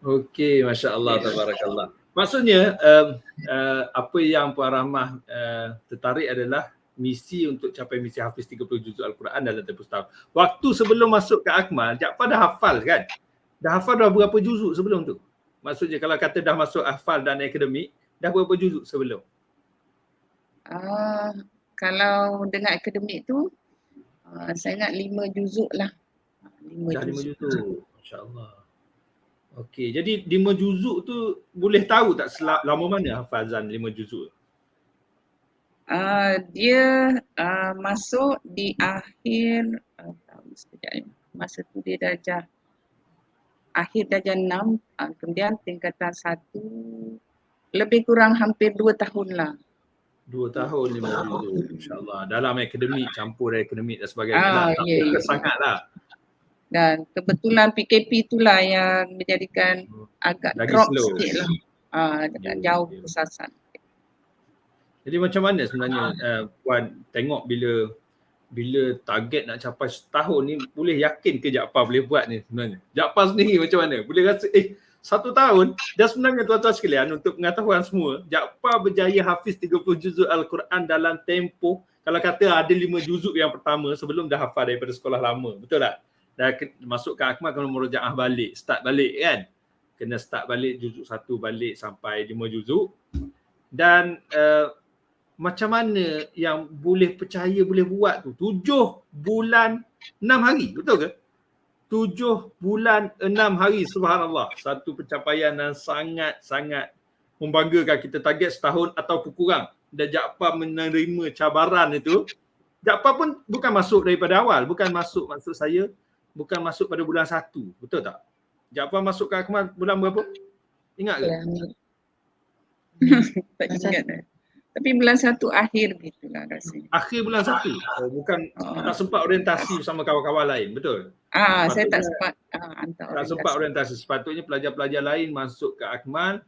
Okey, masya-Allah, tabarakallah. Maksudnya apa yang Puan Rahmah tertarik adalah misi untuk capai misi hafiz 30 juzuk Al-Quran dalam tempoh setahun. Waktu sebelum masuk ke Akmal, Jaafar dah hafal kan? Dah hafal dah berapa juzuk sebelum tu? Maksudnya kalau kata dah masuk hafal dan akademik, dah berapa juzuk sebelum? Kalau dengan akademik tu, saya ingat 5 juzuk lah. 5 juzuk. Masya-Allah. Okey, jadi 5 juzuk tu boleh tahu tak lama mana hafazan 5 juzuk? Dia masuk di akhir masa tu dia darjah akhir darjah 6, kemudian tingkatan 1 lebih kurang hampir 2 tahun lah. 2 tahun 5 juzuk, insya-Allah. Dalam akademik, campur akademik dan sebagainya. Ya. Sangatlah. Dan kebetulan PKP itulah yang menjadikan agak lagi drop slow sikit lah. Dengan jauh kesasan. Jadi macam mana sebenarnya Puan tengok bila target nak capai setahun ni, boleh yakin ke Jaafar boleh buat ni sebenarnya? Jaafar sendiri macam mana? Boleh rasa 1 tahun? Dan sebenarnya tuan-tuan sekalian, untuk pengetahuan semua, Jaafar berjaya hafiz 30 juzuk Al-Quran dalam tempoh, kalau kata ada 5 juzuk yang pertama sebelum dah hafal daripada sekolah lama, betul tak? Dah masuk ke Akmal kena murojaah balik, start balik kan? Kena start balik juzuk 1 balik sampai 5 juzuk. Dan macam mana yang boleh percaya boleh buat tu? 7 bulan 6 hari, betul ke? 7 bulan 6 hari, subhanallah. Satu pencapaian yang sangat-sangat membanggakan. Kita target setahun atau kurang. dan Jaafar menerima cabaran itu, Jaafar pun bukan masuk daripada awal, bukan masuk, maksud saya bukan masuk pada bulan 1, betul tak? Jaafar masuk ke Akmal bulan berapa? Ingat ke? Tak ingat dah. Tapi bulan 1 akhir gitulah rasanya. Akhir bulan 1. Oh, bukan tak sempat orientasi bersama kawan-kawan lain, betul? Saya tak sempat hantar Tak sempat orientasi. Sepatutnya pelajar-pelajar lain masuk ke Akmal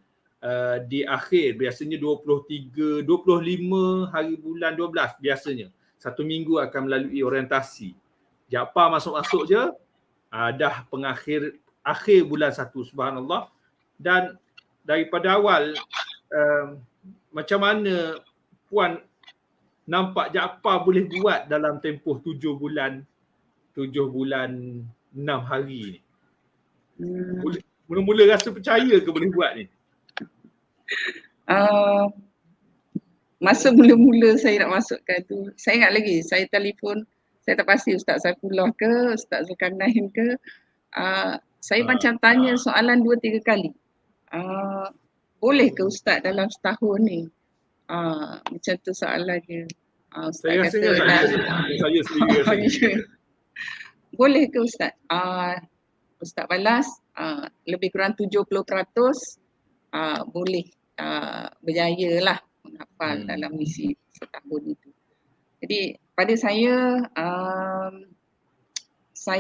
di akhir, biasanya 23, 25 hari bulan 12 biasanya. 1 minggu akan melalui orientasi. Jaafar masuk-masuk je, dah akhir bulan 1, subhanallah. Dan daripada awal, macam mana Puan nampak Jaafar boleh buat dalam tempoh 7 bulan 6 hari ni? Mula-mula rasa percaya ke boleh buat ni? Masa mula-mula saya nak masukkan tu, saya ingat lagi, saya telefon, saya tak pasti Ustaz Saifullah ke, Ustaz Zulkarnain ke, saya macam tanya soalan 2-3 kali. Boleh ke Ustaz dalam setahun ni? Macam tu soalannya. Ustaz Saya kata saya sendiri rasa. boleh ke Ustaz? Ustaz balas lebih kurang 70% boleh berjaya lah menghafal dalam misi setahun itu. Jadi pada saya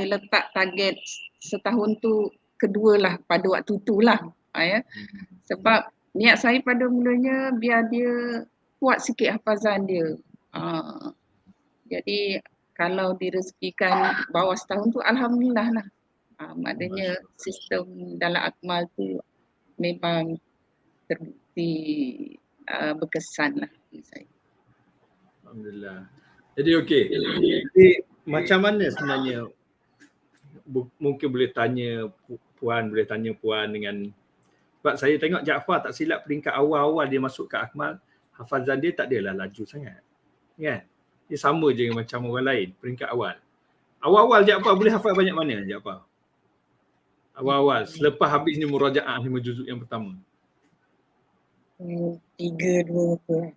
letak target setahun tu kedua lah pada waktu tu lah. Sebab niat saya pada mulanya biar dia kuat sikit hafazan dia. Jadi kalau direzekikan bawah setahun tu alhamdulillah lah. Maknanya sistem dalam Akmal tu memang terbukti berkesan lah bagi saya. Alhamdulillah. Jadi okey. Jadi macam mana sebenarnya, mungkin boleh tanya Puan dengan, sebab saya tengok Jaafar tak silap peringkat awal-awal dia masuk ke Akmal, hafazan dia tak adalah laju sangat. Kan? Dia sama je dengan macam orang lain peringkat awal. Awal-awal Jaafar boleh hafal banyak mana Jaafar? Awal-awal selepas habisnya murajaah 5 juzuk yang pertama. 3-2 muka.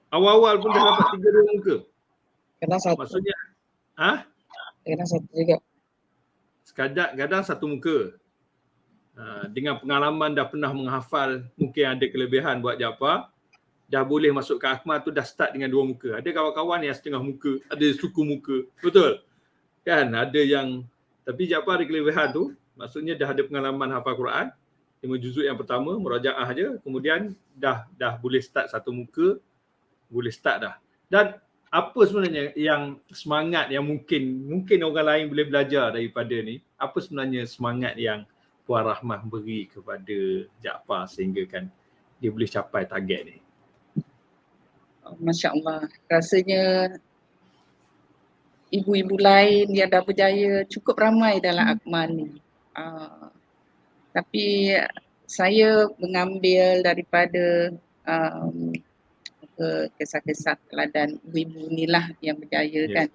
Awal-awal pun dah dapat 3-2 muka. Kadang 1. Maksudnya Kadang 1 juga. kadang 1 muka. Dengan pengalaman dah pernah menghafal, mungkin ada kelebihan buat Jaafar, dah boleh masuk ke Akmal tu dah start dengan 2 muka. Ada kawan-kawan yang setengah muka, ada suku muka. Betul? Kan? Ada yang, tapi Jaafar ada kelebihan tu, maksudnya dah ada pengalaman hafal Quran, 5 juzuk yang pertama, murajaah je, kemudian dah boleh start 1 muka, boleh start dah. Dan apa sebenarnya yang semangat yang mungkin orang lain boleh belajar daripada ni? Apa sebenarnya semangat yang Puan Rahmah beri kepada Jaafar sehingga kan dia boleh capai target ni? Masya Allah, rasanya ibu-ibu lain yang dah berjaya cukup ramai dalam Akmal ni. Tapi saya mengambil daripada kisah-kisah teladan ibu-ibu ni lah yang berjaya kan.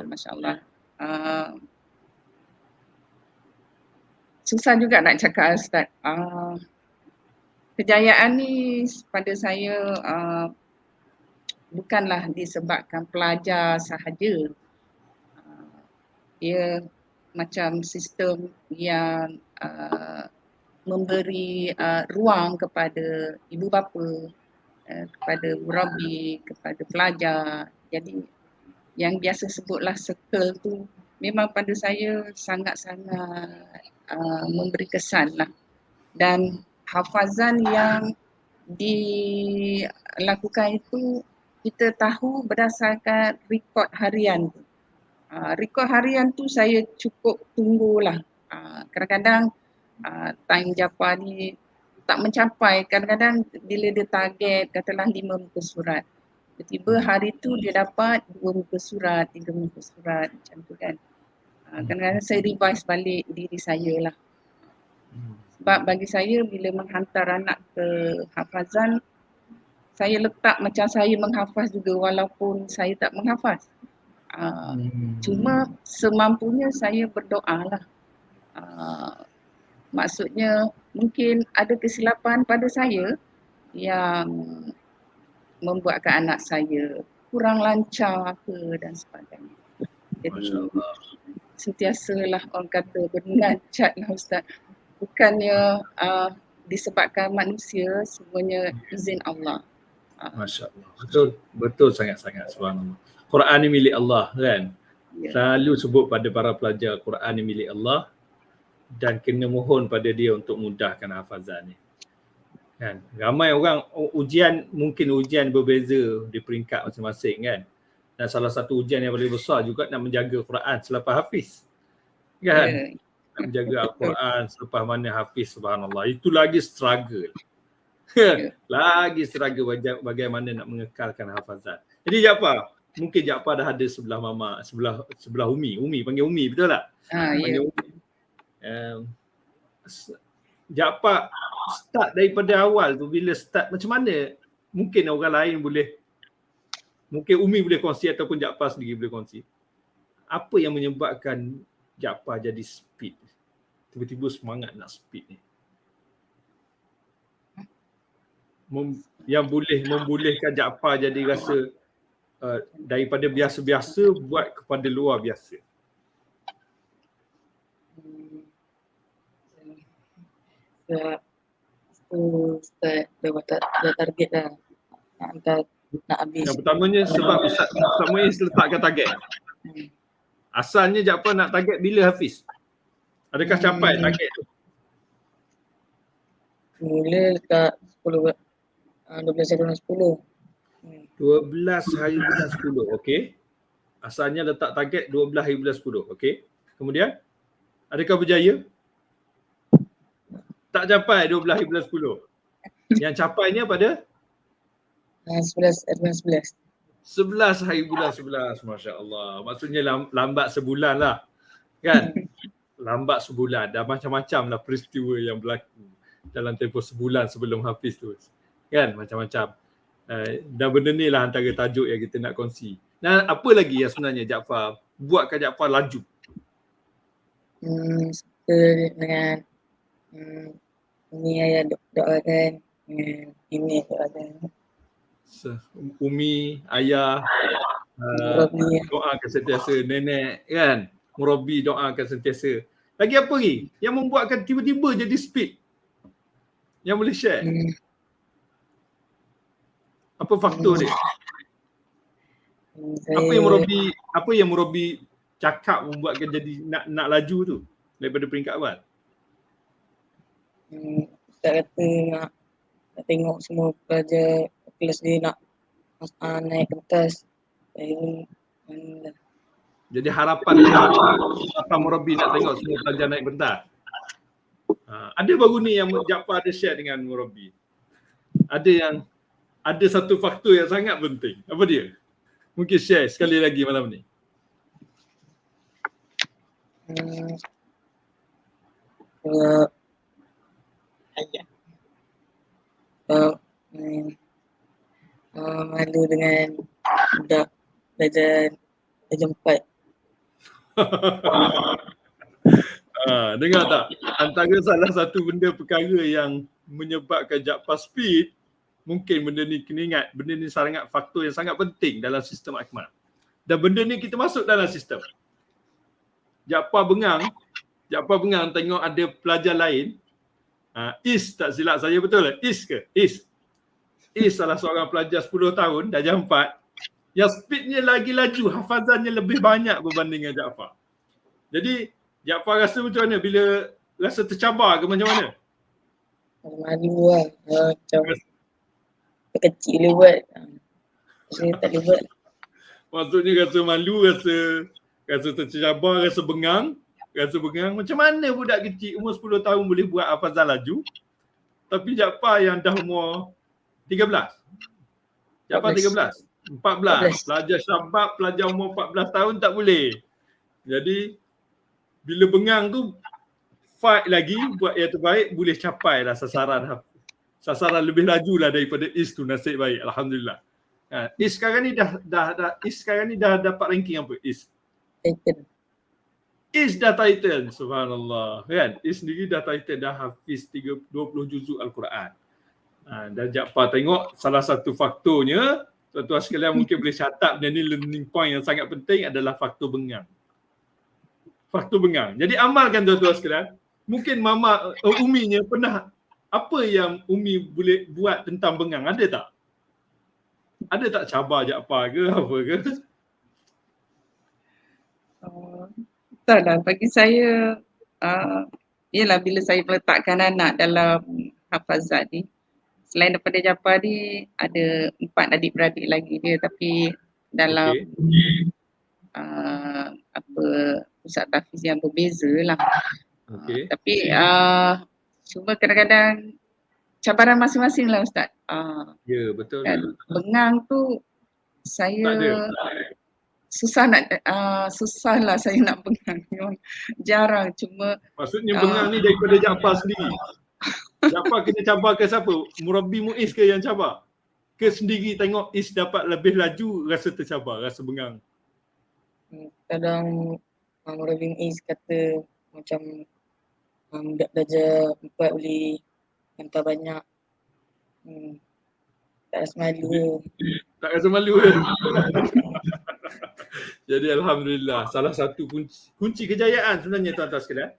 Masya Allah. Susah juga nak cakap Ustaz. Kejayaan ni pada saya bukanlah disebabkan pelajar sahaja. Dia macam sistem yang memberi ruang kepada ibu bapa, kepada murabi, kepada pelajar. Jadi yang biasa sebutlah circle tu memang pada saya sangat-sangat memberi kesan lah. Dan hafazan yang dilakukan itu kita tahu berdasarkan rekod harian tu. Rekod harian tu saya cukup tunggulah. Kadang-kadang time Jaafar ni tak mencapai. Kadang-kadang bila dia target katalah 5 muka surat, tiba-tiba hari tu dia dapat 2 muka surat, 3 muka surat macam tu kan. Kadang-kadang saya revise balik diri saya lah. Sebab bagi saya bila menghantar anak ke hafazan, saya letak macam saya menghafaz juga walaupun saya tak menghafaz. Cuma semampunya saya berdoa lah. Maksudnya mungkin ada kesilapan pada saya yang membuatkan anak saya kurang lancar apa dan sebagainya. Jadi Masya-Allah. sentiasalah orang kata bernajat lah Ustaz. Bukannya disebabkan manusia, semuanya izin Allah. Masya-Allah. Betul, betul sangat-sangat, subhanallah. Quran ni milik Allah kan. Ya. Selalu sebut pada para pelajar Quran ni milik Allah dan kena mohon pada dia untuk mudahkan hafazan ni. Kan? Ramai orang mungkin ujian berbeza di peringkat masing-masing kan. Dan salah satu ujian yang paling besar juga nak menjaga Quran selepas hafiz. Kan? Ya. Nak menjaga Al-Quran selepas mana hafiz, subhanallah. Itu lagi struggle. Ya. Lagi struggle bagaimana nak mengekalkan hafazan. Jadi Jaafar, mungkin Jaafar dah ada sebelah mama, sebelah Umi. Umi panggil Umi, betul tak? Ya. Panggil Umi. Jaafar start daripada awal tu, bila start macam mana? Mungkin orang lain mungkin Umi boleh kongsi ataupun Jaafar sendiri boleh kongsi. Apa yang menyebabkan Jaafar jadi speed? Tiba-tiba semangat nak speed ni. Yang boleh membolehkan Jaafar jadi rasa daripada biasa-biasa buat kepada luar biasa. Ustaz dah target dah. Nak habis. Yang pertamanya sebab Ustaz Muiz letakkan target. Asalnya Jaafar nak target bila hafiz? Adakah capai target tu? Mula dekat 10 12 hari bulan 10. 12 hari bulan 10, okey. Asalnya letak target 12 hari bulan 10, okey. Kemudian, adakah berjaya? Tak capai 12 hari bulan 10. Yang capainya pada? 11 hari bulan 11. 11 hari bulan 11, Masya Allah. Maksudnya lambat sebulan lah. Kan? Lambat sebulan. Dah macam-macam lah peristiwa yang berlaku dalam tempoh sebulan sebelum hafiz tu. Kan? Macam-macam. Dan benda ni lah antara tajuk yang kita nak kongsi. Dan apa lagi yang sebenarnya Jaafar buatkan Jaafar laju? Dengan ini ayah doakan, ini doakan. Umi, ayah, doakan sentiasa, nenek kan, murabi doakan sentiasa. Lagi apa lagi yang membuatkan tiba-tiba jadi speed? Yang boleh share? Apa faktor dia? Apa yang murabi cakap membuatkan jadi nak laju tu daripada peringkat awal? Ustaz kata nak tengok semua pelajar kelas dia nak naik pentas. Jadi harapan murabi nak tengok semua pelajar naik pentas. Ada baru ni yang Jaafar ada share dengan murabi. Ada satu faktor yang sangat penting. Apa dia? Mungkin share sekali lagi malam ni. Malu dengan budak belajar 4. Dengar tak? Antara salah satu benda perkara yang menyebabkan Jaafar speed, mungkin benda ni kena ingat, benda ni sangat faktor yang sangat penting dalam sistem akmal. Dan benda ni kita masuk dalam sistem. Jaafar bengang tengok ada pelajar lain. Is tak silap saya betul lah? Is ke? Is salah seorang pelajar 10 tahun, darjah 4, yang speednya lagi laju, hafazannya lebih banyak berbanding dengan Jaafar. Jadi Jaafar rasa macam mana bila rasa tercabar ke macam mana? Malu lah. Macam kecil boleh buat. Saya tak boleh buat. Maksudnya rasa malu, rasa tercabar, rasa bengang. Macam mana budak kecil umur 10 tahun boleh buat hafazan laju? Tapi Jaafar yang dah umur 13. Jaafar 13. 14. Pelajar syabab, pelajar umur 14 tahun tak boleh. Jadi bila bengang tu fight lagi, buat yang terbaik, boleh capai lah sasaran lebih laju lah daripada Is tu, nasib baik, alhamdulillah. Is sekarang ni dah dapat ranking apa? Is dah Titan, subhanallah kan. Is sendiri dah Titan, dah hafiz 20 juzuk Al-Quran. Dan Jaafar tengok salah satu faktornya, tuan-tuan sekalian mungkin boleh catat benda ni, learning point yang sangat penting adalah faktor bengang. Faktor bengang. Jadi amalkan tuan-tuan sekalian. Mungkin Mama Uminya pernah, apa yang Umi boleh buat tentang bengang? Ada tak? Ada tak cabar Jaafar ke apa ke? Tak lah, bagi saya ialah bila saya meletakkan anak dalam hafazat ni, selain daripada Jaafar ni ada 4 adik-beradik lagi dia, tapi dalam pusat tahfiz yang berbeza lah. Tapi cuma kadang-kadang cabaran masing-masing lah Ustaz. Ya, betul. Bengang tu saya susah lah saya nak bengang. Memang jarang, cuma maksudnya bengang ni daripada Jaafar sendiri. Jaafar kena cabar ke siapa? Murabbi Muiz ke yang cabar? Ke sendiri tengok Is dapat lebih laju, rasa tercabar, rasa bengang? Kadang Murabbi Muiz kata macam budak belajar 4 boleh hantar banyak. Tak rasa malu. Tak rasa malu ke? Jadi Alhamdulillah, salah satu kunci kejayaan sebenarnya tuan-tuan sekalian.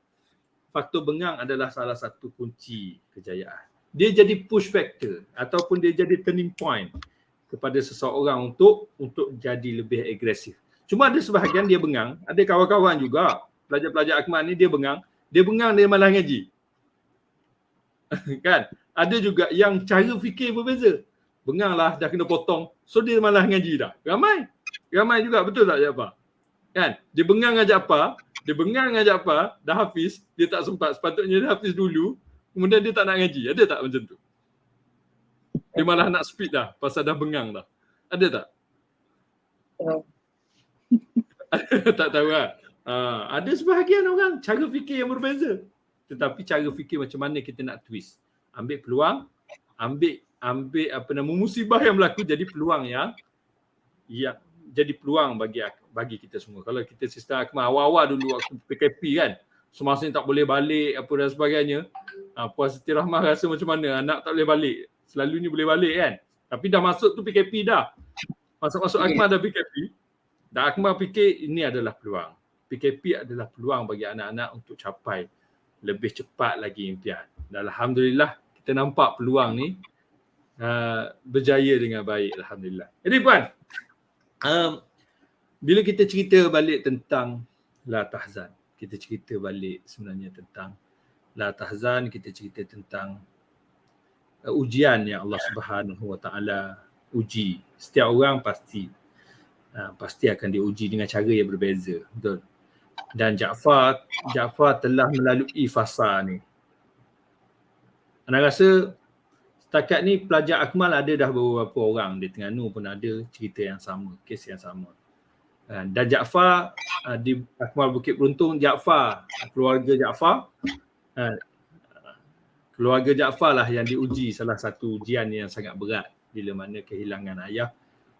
Faktor bengang adalah salah satu kunci kejayaan. Dia jadi push factor ataupun dia jadi turning point kepada seseorang untuk jadi lebih agresif. Cuma ada sebahagian dia bengang, ada kawan-kawan juga, pelajar-pelajar Akmal ni dia bengang dia malah ngaji. Kan? Ada juga yang cara fikir berbeza. Bengang lah dah kena potong, so dia malah ngaji dah. Ramai juga, betul tak Jaafar? Kan? Dia bengang dengan Jaafar, dah hafiz, dia tak sempat, sepatutnya dia hafiz dulu, kemudian dia tak nak ngaji. Ada tak macam tu? Dia malah nak speed dah, pasal dah bengang dah. Ada tak? Tak tahu lah. Ada sebahagian orang cara fikir yang berbeza. Tetapi cara fikir macam mana kita nak twist. Ambil peluang, ambil musibah yang berlaku jadi peluang yang jadi peluang bagi kita semua. Kalau kita sistem Akmal awal-awal dulu waktu PKP kan, semasa ni tak boleh balik apa dan sebagainya. Puan Siti Rahmah rasa macam mana anak tak boleh balik. Selalunya boleh balik kan. Tapi dah masuk tu PKP dah. Masuk Akmal dah PKP. Dan Akmal fikir ini adalah peluang. PKP adalah peluang bagi anak-anak untuk capai lebih cepat lagi impian. Dan Alhamdulillah kita nampak peluang ni berjaya dengan baik. Alhamdulillah. Jadi puan, bila kita cerita balik tentang La Tahzan, kita cerita balik sebenarnya tentang La Tahzan, kita cerita tentang ujian yang Allah Subhanahu Wa Taala uji. Setiap orang pasti akan diuji dengan cara yang berbeza, betul. Dan Jaafar telah melalui fasa ni. Anda rasa setakat ni pelajar Akmal ada dah beberapa orang, di Terengganu pun ada cerita yang sama, kes yang sama. Dan Jaafar di Akmal Bukit Beruntung, keluarga Jaafar lah yang diuji salah satu ujian yang sangat berat bila mana kehilangan ayah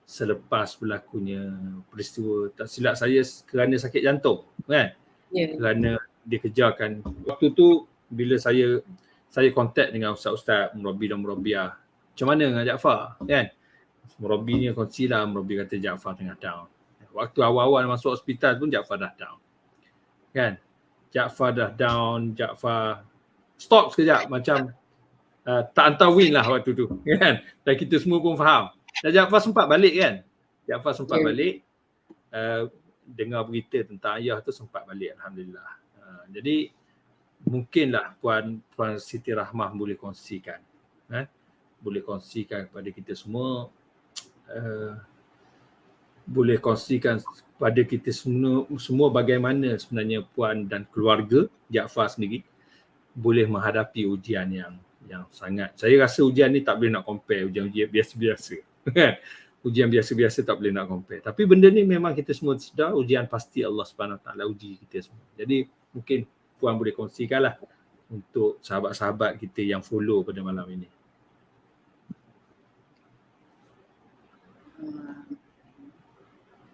selepas berlakunya peristiwa, tak silap saya kerana sakit jantung kan. Kerana dikejarkan. Waktu tu bila saya kontak dengan ustaz-ustaz Murabbi dan Murabbiah, macam mana dengan Jaafar kan. Murabbi ni kongsi lah, Murabbi kata Jaafar tengah down. Waktu awal-awal masuk hospital pun Jaafar dah down kan. Jaafar dah down, Jaafar stop sekejap macam tak hantar win lah waktu tu kan. Dan kita semua pun faham. Dan Jaafar sempat balik kan. Balik dengar berita tentang ayah tu, sempat balik Alhamdulillah. Jadi mungkinlah Puan Siti Rahmah boleh kongsikan kepada kita semua, boleh kongsikan pada kita semua bagaimana sebenarnya Puan dan keluarga Jaafar sendiri boleh menghadapi ujian yang sangat, saya rasa ujian ni tak boleh nak compare ujian-ujian biasa-biasa. Ujian biasa-biasa tak boleh nak compare. Tapi benda ni memang kita semua sedar, ujian pasti Allah Subhanahu Wa Taala uji kita semua. Jadi mungkin Puan boleh kongsikanlah untuk sahabat-sahabat kita yang follow pada malam ini.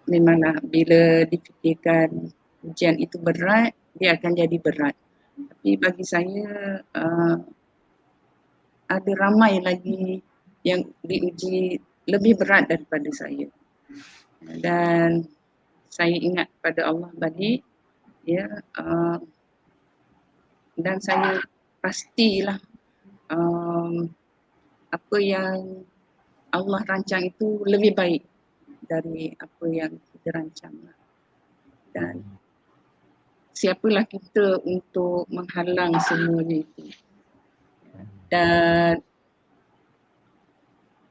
Memanglah bila difikirkan ujian itu berat, dia akan jadi berat. Tapi bagi saya ada ramai lagi yang diuji lebih berat daripada saya. Dan saya ingat pada Allah balik, ya, dan saya pastilah apa yang Allah rancang itu lebih baik dari apa yang kita rancang. Dan siapalah kita untuk menghalang semuanya itu. Dan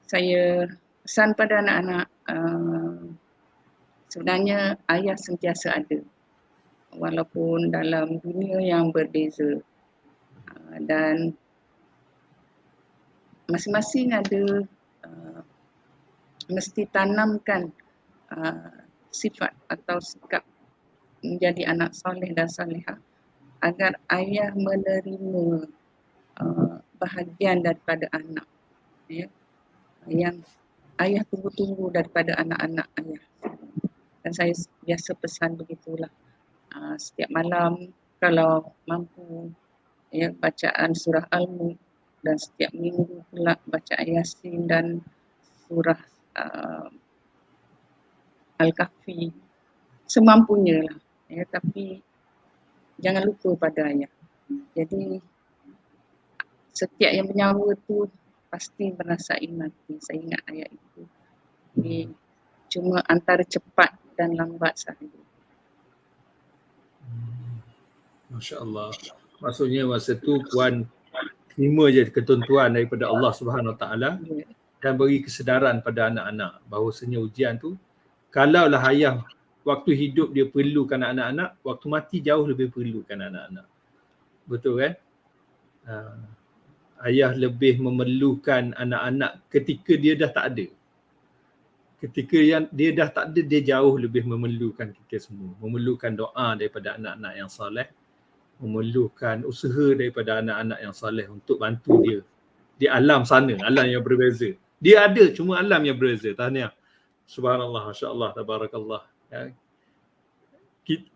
saya pesan pada anak-anak, sebenarnya ayah sentiasa ada walaupun dalam dunia yang berbeza, dan masing-masing ada mesti tanamkan sifat atau sikap menjadi anak soleh dan salihah agar ayah menerima bahagian daripada anak, ya, yang ayah tunggu-tunggu daripada anak-anak ayah. Dan saya biasa pesan begitulah, setiap malam kalau mampu, ya, bacaan surah Al-Mulk, dan setiap minggu pula baca Yasin dan surah Al-Kahfi semampunya lah, ya, tapi jangan lupa pada ayah. Jadi setiap yang bernyawa tu pasti merasai mati. Saya ingat ayat itu. Jadi, cuma antara cepat dan lambat sahaja. Masya Allah. Maksudnya masa tu Puan terima je ketentuan daripada Allah Subhanahu Wa Taala dan beri kesedaran pada anak-anak bahawasanya ujian tu, kalaulah ayah waktu hidup dia perlukan anak-anak, waktu mati jauh lebih perlukan anak-anak. Betul kan? Ayah lebih memerlukan anak-anak ketika dia dah tak ada. Ketika yang dia dah tak ada, dia jauh lebih memerlukan kita semua. Memerlukan doa daripada anak-anak yang soleh, memerlukan usaha daripada anak-anak yang soleh untuk bantu dia di alam sana, alam yang berbeza. Dia ada, cuma alam yang berbeza. Tahniah. Subhanallah, masya-Allah, tabarakallah. Ya.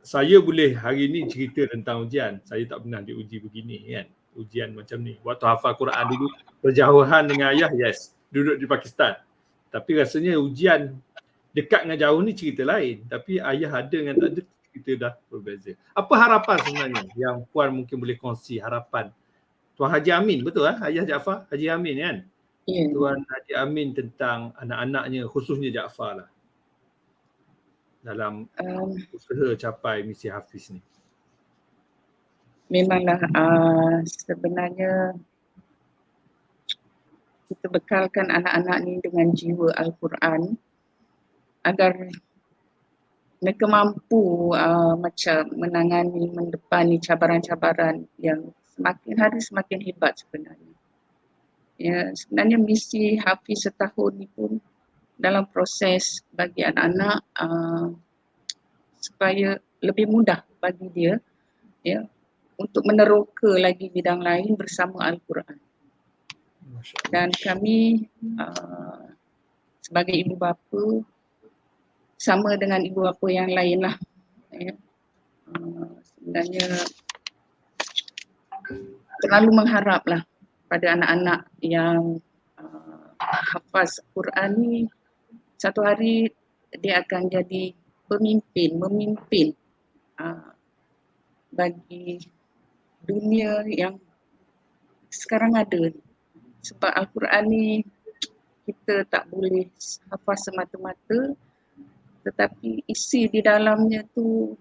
Saya boleh hari ni cerita tentang ujian. Saya tak pernah diuji begini kan. Ujian macam ni. Waktu hafal Quran dulu, berjauhan dengan ayah, yes. Duduk di Pakistan. Tapi rasanya ujian dekat dengan jauh ni cerita lain. Tapi ayah ada dengan tak ada, kita dah berbeza. Apa harapan sebenarnya yang Puan mungkin boleh kongsi harapan Tuan Haji Amin, betul lah? Ayah Jaafar, Haji Amin kan? Ya. Tuan Haji Amin tentang anak-anaknya, khususnya Jaafar lah, dalam usaha capai misi Hafiz ni. Memanglah sebenarnya kita bekalkan anak-anak ni dengan jiwa Al-Quran agar mereka mampu macam menangani, mendepani cabaran-cabaran yang semakin hari semakin hebat sebenarnya. Ya, sebenarnya misi Hafiz setahun ni pun dalam proses bagi anak-anak supaya lebih mudah bagi dia, ya, untuk meneroka lagi bidang lain bersama Al-Quran. Dan kami sebagai ibu bapa sama dengan ibu bapa yang lain lah, ya, sebenarnya terlalu mengharaplah pada anak-anak yang hafaz Quran ni satu hari dia akan jadi memimpin bagi dunia yang sekarang ada. Sebab Al-Quran ni kita tak boleh hafaz semata-mata, tetapi isi di dalamnya tu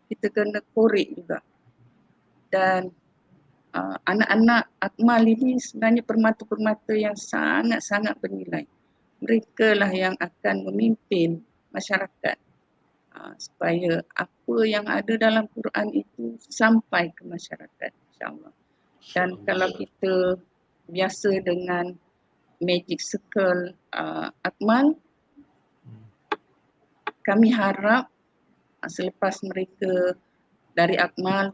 kita kena korek juga. Dan anak-anak Akmal ini sebenarnya permata-permata yang sangat-sangat bernilai. Mereka lah yang akan memimpin masyarakat supaya apa yang ada dalam Quran itu sampai ke masyarakat, insya-Allah. Dan kalau kita biasa dengan Magic Circle Akmal, kami harap selepas mereka dari Akmal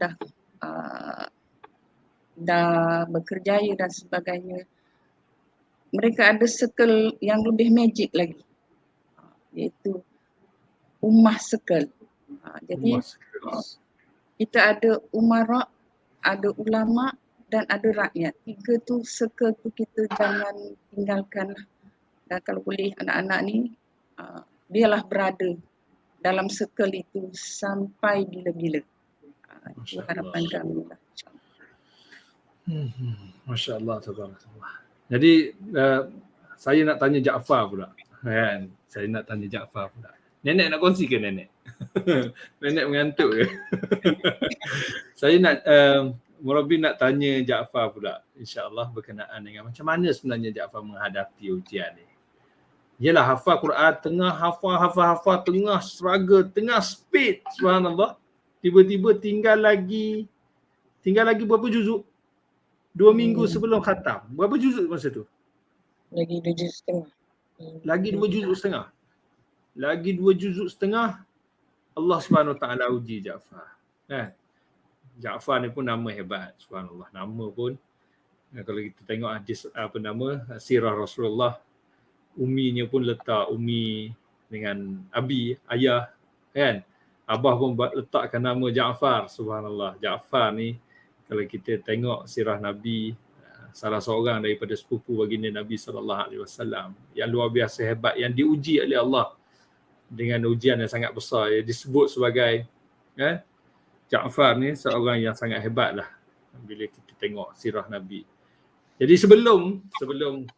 dah berkerjaya dan sebagainya, mereka ada circle yang lebih magic lagi, iaitu Ummah Circle. Jadi kita ada umara, ada ulama dan ada rakyat. Tiga tu circle tu kita jangan tinggalkan. Dan kalau boleh anak-anak ni biarlah berada dalam circle itu sampai bila-bila. Itu harapan kami lah. Masya Allah, tabarakallah. Jadi saya nak tanya Jaafar pula, kan? Saya nak tanya Jaafar pula. Nenek nak kongsi ke nenek? Nenek mengantuk ke? Saya nak Murabi nak tanya Jaafar pula, insya-Allah berkenaan dengan macam mana sebenarnya Jaafar menghadapi ujian ni. Yalah, hafal Quran, tengah hafal, tengah struggle, tengah speed, subhanallah. Tiba-tiba tinggal lagi berapa juzuk? 2 minggu sebelum khatam. Berapa juzuk masa tu? Lagi 2 juz setengah. Lagi 2 juzuk setengah. Allah Subhanahu Wa Taala uji Jaafar. Kan? Jaafar ni pun nama hebat, subhanallah. Nama pun kalau kita tengok hadis sirah Rasulullah, uminya pun letak umi dengan abi, ayah, kan? Abah pun letakkan nama Jaafar, subhanallah. Jaafar ni kalau kita tengok sirah Nabi, salah seorang daripada sepupu baginda Nabi SAW yang luar biasa hebat, yang diuji oleh Allah dengan ujian yang sangat besar. Dia disebut sebagai, kan? Jaafar ni seorang yang sangat hebat lah bila kita tengok sirah Nabi. Jadi sebelum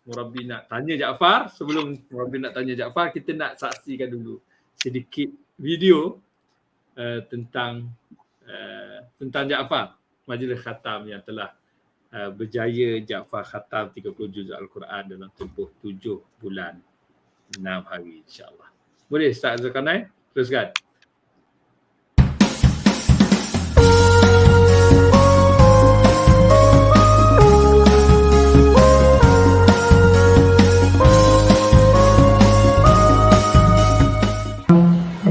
Murabi nak tanya Jaafar, kita nak saksikan dulu sedikit video tentang Jaafar, majlis khatam yang telah berjaya Jaafar khatam 30 juz Al-Quran dalam tempoh 7 bulan 6 hari, insya-Allah. Boleh Ustaz Zulkarnain? Teruskan.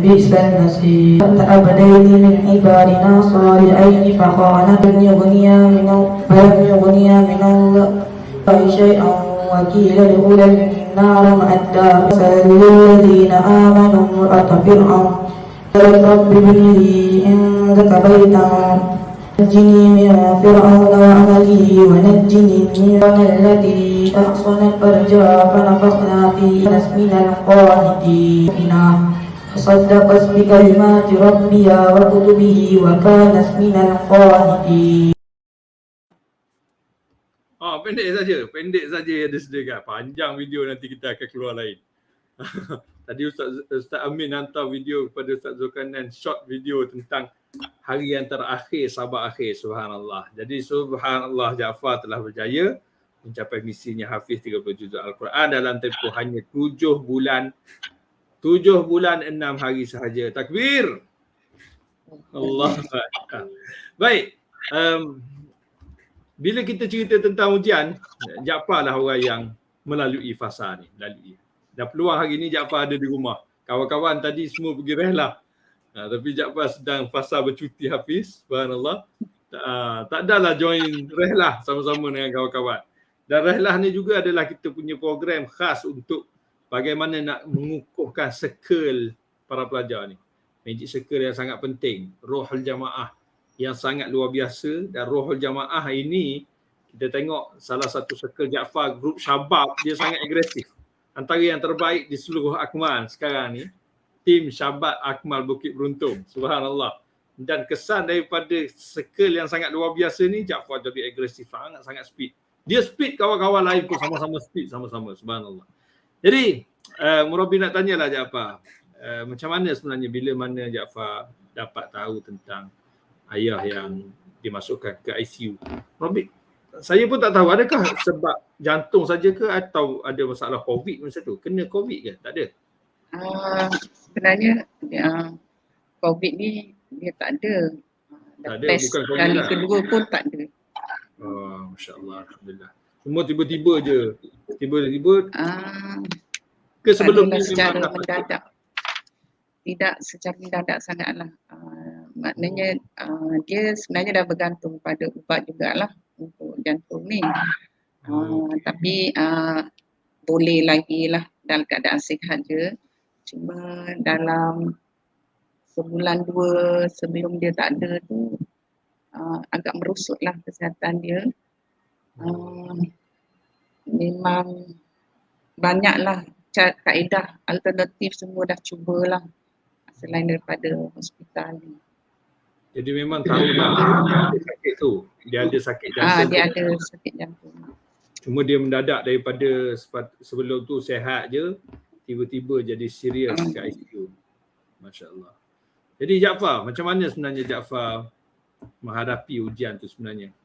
بئس المصير عبدين من عبادنا صالحين فلم يغنيا من الله شيئا وقيل ادخلا النار مع الداخلين للذين آمنوا امرأة فرعون قالت رب ابن لي عندك بيتا نجني من فرعون وعمله ونجني من التي أحصنت فرجها فنفخنا فيه من القانتين صدقت بكلمات ربها وكتبه وكانت من القانتين. Pendek saja yang disediakan. Panjang video nanti kita akan keluar lain. Tadi Ustaz Amin hantar video kepada Ustaz Zulkarnain, short video tentang hari yang terakhir Sabah akhir, subhanallah. Jadi subhanallah, Jaafar telah berjaya mencapai misinya hafiz 30 juz Al-Quran dalam tempoh hanya 7 bulan 6 hari sahaja. Takbir. Allah. Baik. Bila kita cerita tentang ujian, Jaafar lah orang yang melalui fasa ni. Dan peluang hari ni Jaafar ada di rumah. Kawan-kawan tadi semua pergi rehlah. Tapi Jaafar sedang fasa bercuti hafiz. Subhanallah. Tak adalah join rehlah sama-sama dengan kawan-kawan. Dan rehlah ni juga adalah kita punya program khas untuk bagaimana nak mengukuhkan circle para pelajar ni. Magic circle yang sangat penting. Rohul jamaah yang sangat luar biasa. Dan rohul jamaah ini, kita tengok salah satu circle Jaafar, grup Syabab, dia sangat agresif. Antara yang terbaik di seluruh Akmal sekarang ni, tim Syabab Akmal Bukit Beruntung. Subhanallah. Dan kesan daripada circle yang sangat luar biasa ni, Jaafar jadi agresif, sangat speed. Dia speed, kawan-kawan lain pun sama-sama speed, sama-sama. Subhanallah. Jadi, Murabi nak tanyalah Jaafar, macam mana sebenarnya bila mana Jaafar dapat tahu tentang ayah yang dimasukkan ke ICU? Murabi, saya pun tak tahu, adakah sebab jantung saja ke atau ada masalah COVID masa tu? Kena COVID ke? Tak ada? Sebenarnya COVID ni dia tak ada. Tak ada, test bukan COVID kali lah. kedua pun tak ada. Masya Allah, Alhamdulillah. Semua tiba-tiba je. Tiba-tiba ke sebelum ni secara memang mendadak. Tidak secara mendadak sangatlah. Maknanya dia sebenarnya dah bergantung pada ubat jugalah untuk jantung ni. Tapi boleh lagi lah dalam keadaan sihat je. Cuma dalam sebulan 2 sebelum dia tak ada tu agak merosotlah kesihatan dia. Memang banyaklah kaedah alternatif semua dah cubalah selain daripada hospital ni. Jadi memang tahu lah dia sakit tu. Dia ada sakit jantung. Dia ada sakit jantung. Cuma dia mendadak daripada sebelum tu sihat je, tiba-tiba jadi serius ke ICU. Masya Allah. Jadi Jaafar, macam mana sebenarnya Jaafar menghadapi ujian tu sebenarnya?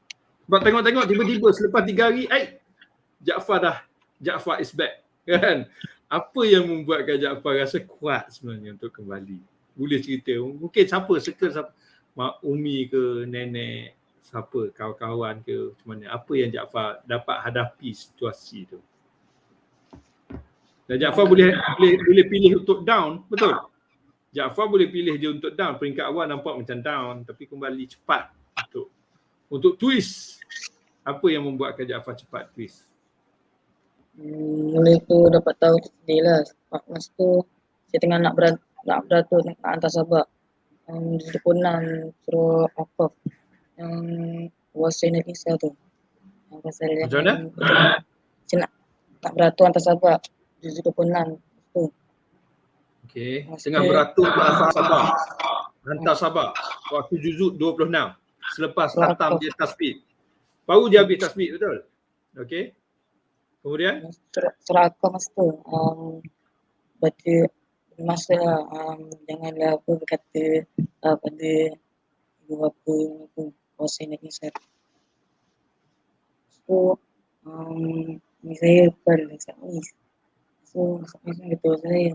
Sebab tengok-tengok tiba-tiba selepas 3 hari, Jaafar is back. Kan? Apa yang membuatkan Jaafar rasa kuat sebenarnya untuk kembali? Boleh cerita? Mungkin siapa, Mak Umi ke, nenek, siapa, kawan-kawan ke, macam mana? Apa yang Jaafar dapat hadapi situasi tu? Dan Jaafar boleh pilih untuk down, betul? Jaafar boleh pilih dia untuk down. Peringkat awal nampak macam down, tapi kembali cepat untuk twist. Apa yang membuatkan Jaafar cepat twist? Mula tu dapat tahu sedih lah. Masa tu saya tengah nak beratur nak hantar Sabah. Di depan suruh apa yang Wasin Nisa tu. Pasal macam mana? Saya nak beratur hantar Sabah di depan tu. Okey, tengah beratur ke asal Sabah. Hantar Sabah. Waktu juzuk 26. Selepas khatam dia tasbih. Baru dia ambil tasbih, betul? Okey. Kemudian? Suraka masa tu. Baca masa janganlah apa berkata pada ibu bapa tu. Wasin Nisa. So, ni saya bukan Sakmis. So, Sakmis ni betul saya.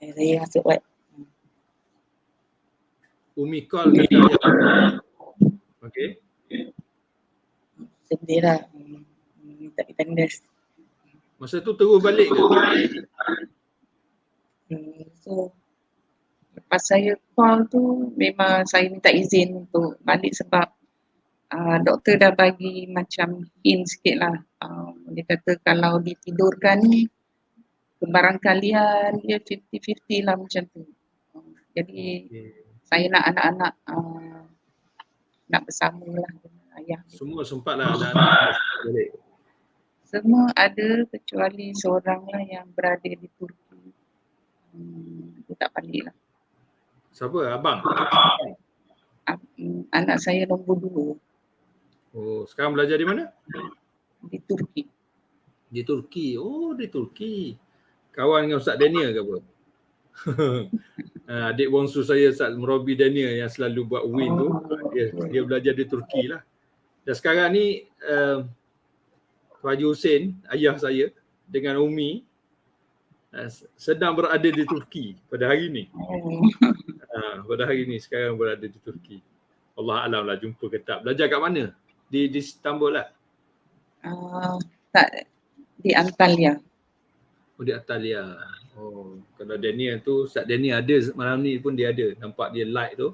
Saya masuk buat. Umi call ke dia? Okey. Sedih lah. Minta ditandas. Masa tu terus balik ke? So, lepas saya call tu memang saya minta izin untuk balik sebab doktor dah bagi macam hint sikit lah. Dia kata kalau ditidurkan ni kebarangkalian dia 50-50 lah macam tu. Jadi saya nak anak-anak nak bersama lah dengan ayah. Semua sempat lah anak-anak balik. Semua ada kecuali seorang lah yang berada di Turki. Dia tak balik lah. Siapa? Abang? Anak saya nombor 2. Oh, sekarang belajar di mana? Di Turki. Di Turki. Oh, di Turki. Kawan dengan Ustaz Daniel ke apa? Adik bongsu saya Ustaz Murabi Daniel yang selalu buat win tu. Dia belajar di Turki lah. Dan sekarang ni Haji Hussein, ayah saya dengan Umi sedang berada di Turki pada hari ni. Pada hari ni sekarang berada di Turki. Allah alam lah jumpa ke tak. Belajar kat mana? Di Istanbul lah? Tak, di Antalya. Oh, di Antalya. Oh, kalau Daniel tu, Ustaz Daniel ada malam ni pun dia ada. Nampak dia like tu.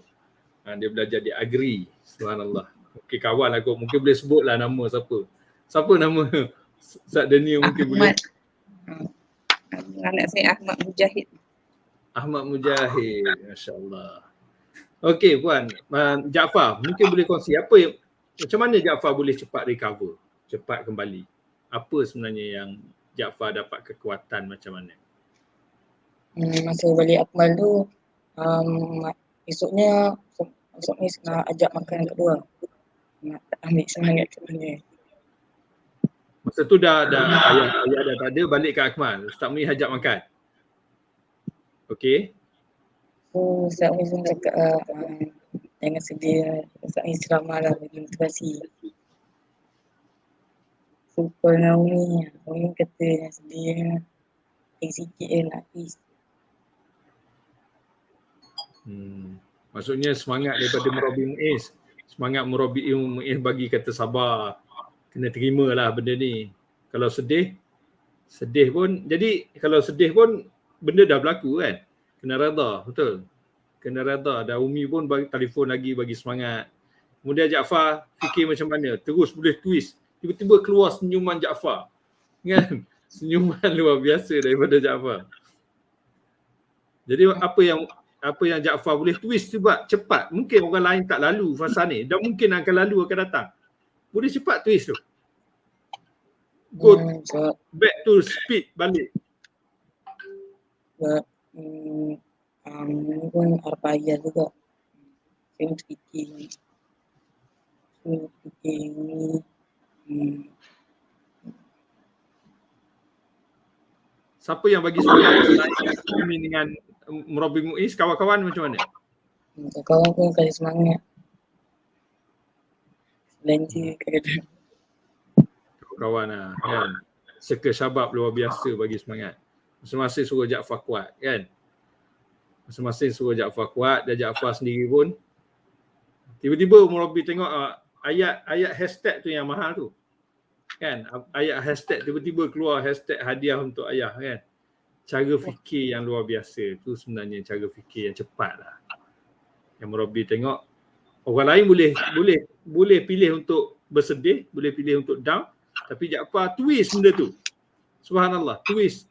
Dia belajar di Agri. Subhanallah. Okey, kawan aku mungkin boleh sebut lah nama siapa. Siapa nama Ustaz Daniel mungkin boleh? Anak saya Ahmad Mujahid. Ahmad Mujahid, Masya-Allah. Okey Puan, Jaafar mungkin boleh kongsi macam mana Jaafar boleh cepat recover, cepat kembali. Apa sebenarnya yang Jaafar dapat kekuatan macam mana? Masa balik Akmal tu, esoknya ni nak ajak makan kedua. Nak ambil semangat sebenarnya. Masa tu dah ayah dah tak ada, balik ke Akmal. Ustaz Muiz ajak makan. Okey. So Ustaz Muiz pun cakap jangan sedih. Ustaz Muiz ceramah lah bagi motivasi. Super dengan Umi. Umi kata jangan sedih. Sikit je nak peace. Maksudnya semangat daripada Murabi Muiz. Semangat Murabi Muiz bagi kata sabar. Kena terima lah benda ni. Kalau sedih pun, jadi kalau sedih pun benda dah berlaku kan. Kena reda, betul. Kena reda. Dan Umi pun bagi telefon lagi bagi semangat. Kemudian Jaafar fikir macam mana, terus boleh twist. Tiba-tiba keluar senyuman Jaafar. Kan? Senyuman luar biasa daripada Jaafar. Jadi apa yang Jaafar boleh twist sebab cepat. Mungkin orang lain tak lalu fasa ni dan mungkin akan lalu akan datang. Boleh cepat twist tu. Go Sebab back to speed balik. ini pun arpaya juga. Saya fikir ini Siapa yang bagi semangat selain dengan Murabi Muiz, kawan-kawan macam mana? kawan pun kasih semangat. Selain tu kadang Kawan lah kan. Circle Syabab luar biasa bagi semangat. Masing-masing suruh Jaafar kuat kan. Masing-masing suruh Jaafar kuat dan Jaafar sendiri pun tiba-tiba Murabi tengok ayat hashtag tu yang mahal tu. Kan, ayat hashtag tiba-tiba keluar hashtag hadiah untuk ayah kan. Cara fikir yang luar biasa tu sebenarnya cara fikir yang cepat lah. Yang Murabi tengok orang lain boleh pilih untuk bersedih, boleh pilih untuk down, tapi Jaafar twist benda tu. Subhanallah, twist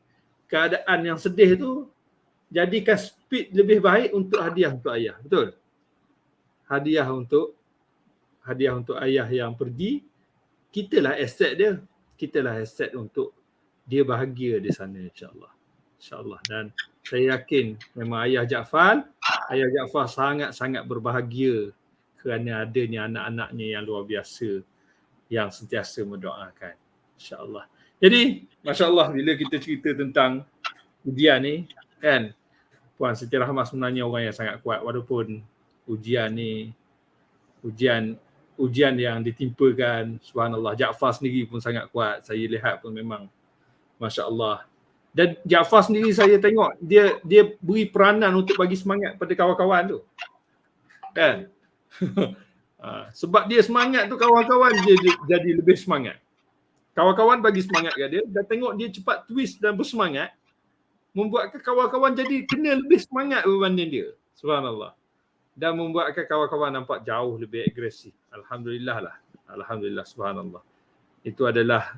keadaan yang sedih tu jadikan speed lebih baik untuk hadiah untuk ayah. Betul? Hadiah untuk ayah yang pergi, kitalah aset dia. Kitalah aset untuk dia bahagia di sana insya-Allah. Insya-Allah. Dan saya yakin memang ayah Jaafar sangat-sangat berbahagia kerana adanya anak-anaknya yang luar biasa yang sentiasa mendoakan. Insya-Allah. Jadi, masya-Allah bila kita cerita tentang ujian ni kan, Puan Siti Rahmah sebenarnya orang yang sangat kuat walaupun ujian ni ujian yang ditimpakan, subhanallah. Jaafar sendiri pun sangat kuat. Saya lihat pun memang masya-Allah. Dan Jaafar sendiri saya tengok dia beri peranan untuk bagi semangat pada kawan-kawan tu. Kan? Sebab dia semangat tu kawan-kawan dia jadi lebih semangat. Kawan-kawan bagi semangat kat dia dan tengok dia cepat twist dan bersemangat membuatkan kawan-kawan jadi kena lebih semangat berbanding dia. Subhanallah. Dan membuatkan kawan-kawan nampak jauh lebih agresif. Alhamdulillah lah. Alhamdulillah, subhanallah. Itu adalah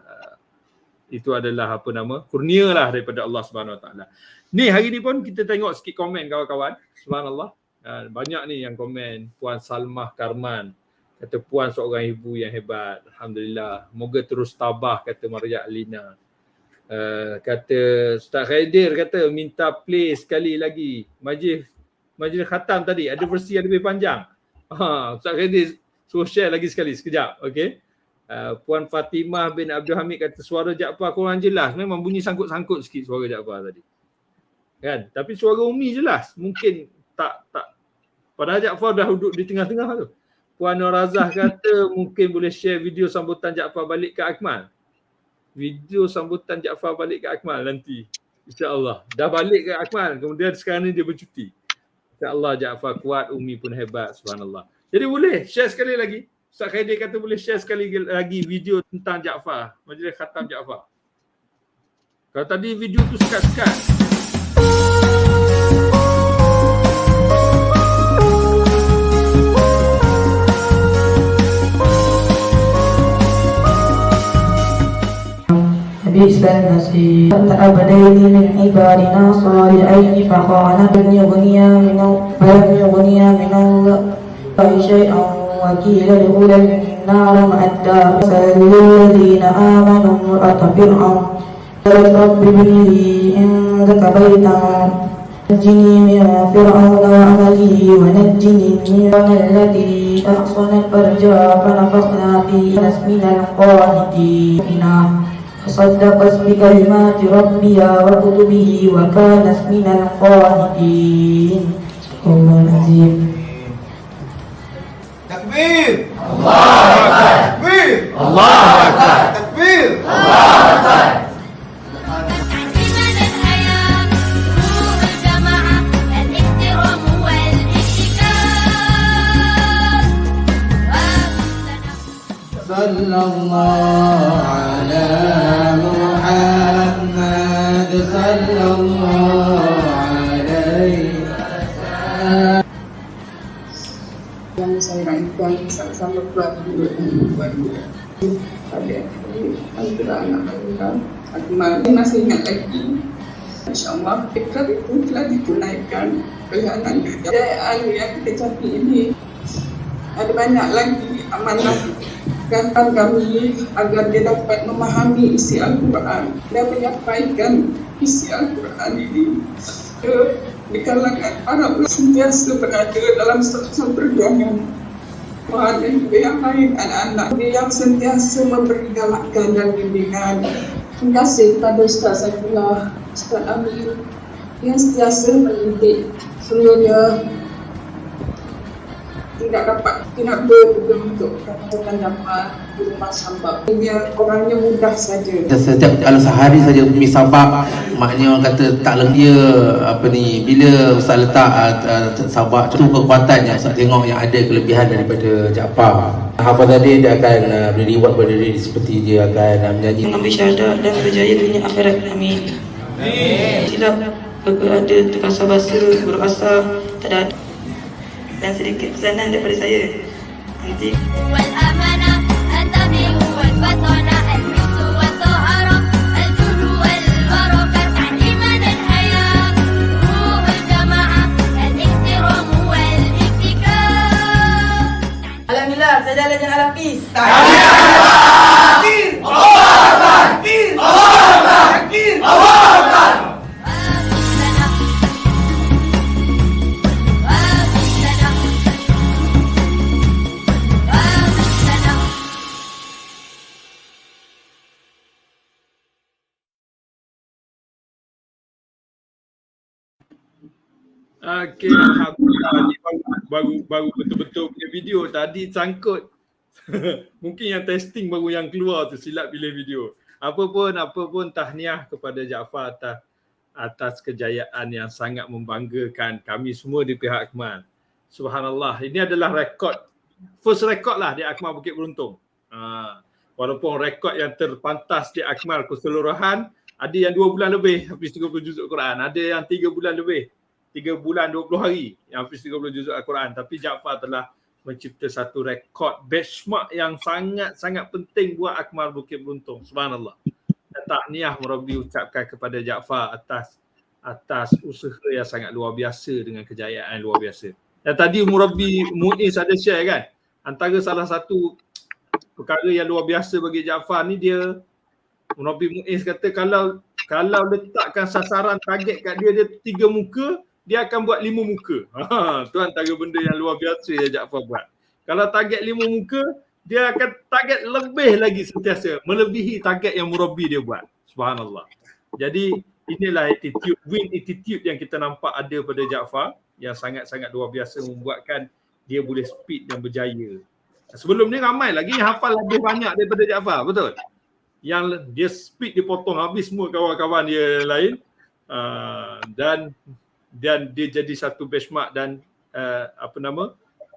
kurnia lah daripada Allah Subhanahu Wa Taala. Ni hari ni pun kita tengok sikit komen kawan-kawan. Subhanallah. Banyak ni yang komen. Puan Salmah Karman kata puan seorang ibu yang hebat. Alhamdulillah. Moga terus tabah, kata Maria Alina. Kata Ustaz Khaidir kata minta play sekali lagi Majlis khatam tadi, ada versi yang lebih panjang. Ustaz Khaidir suruh share lagi sekali, sekejap. Okay. Puan Fatimah bin Abdul Hamid kata suara Jaafar kurang jelas. Memang bunyi sangkut-sangkut sikit suara Jaafar tadi. Kan? Tapi suara Umi jelas. Mungkin tak. Padahal Jaafar dah duduk di tengah-tengah tu. Puan Nur Razah kata mungkin boleh share video sambutan Jaafar balik ke Akmal. Video sambutan Jaafar balik ke Akmal nanti. InsyaAllah. Dah balik ke Akmal. Kemudian sekarang ni dia bercuti. InsyaAllah Jaafar kuat, Umi pun hebat, subhanallah. Jadi boleh share sekali lagi. Ustaz Khaidir kata boleh share sekali lagi video tentang Jaafar, Majlis Khatam Jaafar. Kalau tadi video tu sekat-sekat. بئس المصير العبدين من عبادنا صالحين فخانة لم يغنيا من الله شيئا وكيل ادخل النار مع الداخل للذين آمنوا امرأة فرعون قالت رب ابن لي عندك بيتا نجني من فرعون وعمله ونجني من التي أحصنت فرجها فنفخنا فيه من القانتين صدقت بكلمات ربها وكتبه وكانت من القانتين. الله العظيم. تكبير الله أكبر. تكبير الله أكبر. تكبير الله أكبر. صلى الله على محمد صلى الله عليه وسلم. Yang saya raihkan sama-sama keluarga ada anak-anak Akmal masih ingat lagi. InsyaAllah fikir itu telah ditunaikan perjalanan kejayaan yang kita capai ini. Ada banyak lagi amanah gantang kami agar dia dapat memahami isi Al-Quran dan menyampaikan isi Al-Quran ini di kalangan Arab sentiasa berada dalam satu perjuangan. Dan yang lain anak-anak yang sentiasa memberi galakan dan bimbingan. Terima kasih kepada Ustaz Saifullah, Ustaz Amir yang sentiasa mendidik seluruhnya tidak berguna untuk melakukan dapat di rumah sabak. Dia orangnya mudah saja. Setiap kalau sehari saja mi sabak, maknanya orang kata tak lagi dia bila Ustaz letak sabak tu kekuatan yang Ustaz tengok yang ada kelebihan daripada Jaafar. Hafaz tadi dia akan beri reward pada diri seperti dia akan menyanyi. Mengambil syahadat dan berjaya dunia akhirat. Amin. Tidak berada terkasa basa, berasa tak ada. Dan sedikit pesanan daripada saya. Nanti alhamdulillah, saya dah lejang Al-Hafiz. Takbir! Allahu Akbar! Takbir! Allahu Akbar! Takbir! Allahu Akbar! Okey, alhamdulillah. Ni baru betul-betul punya video. Tadi sangkut. Mungkin yang testing baru yang keluar tu, silap pilih video. Apa pun tahniah kepada Jaafar atas kejayaan yang sangat membanggakan kami semua di pihak Akmal. Subhanallah. Ini adalah first record lah di Akmal Bukit Beruntung. Walaupun rekod yang terpantas di Akmal keseluruhan, ada yang 2 bulan lebih hafiz 30 juzuk Quran, ada yang 3 bulan lebih, 3 bulan 20 hari yang hafiz 30 juzuk Al-Quran. Tapi Jaafar telah mencipta satu rekod benchmark yang sangat-sangat penting buat Akmal Bukit Beruntung. Subhanallah. Dan tahniah Murabi ucapkan kepada Jaafar atas usaha yang sangat luar biasa dengan kejayaan luar biasa. Dan tadi Murabi Muiz ada share kan, antara salah satu perkara yang luar biasa bagi Jaafar ni, dia Murabi Muiz kata kalau letakkan sasaran target kat dia 3 muka, dia akan buat 5 muka. Tu antara benda yang luar biasa yang Jaafar buat. Kalau target 5 muka, dia akan target lebih lagi sentiasa, melebihi target yang Murabi dia buat. Subhanallah. Jadi inilah win attitude yang kita nampak ada pada Jaafar, yang sangat-sangat luar biasa membuatkan dia boleh speed dan berjaya. Sebelum ni ramai lagi yang hafal lebih banyak daripada Jaafar, betul? Yang dia speed, dia potong habis semua kawan-kawan dia lain. Dan dia jadi satu benchmark dan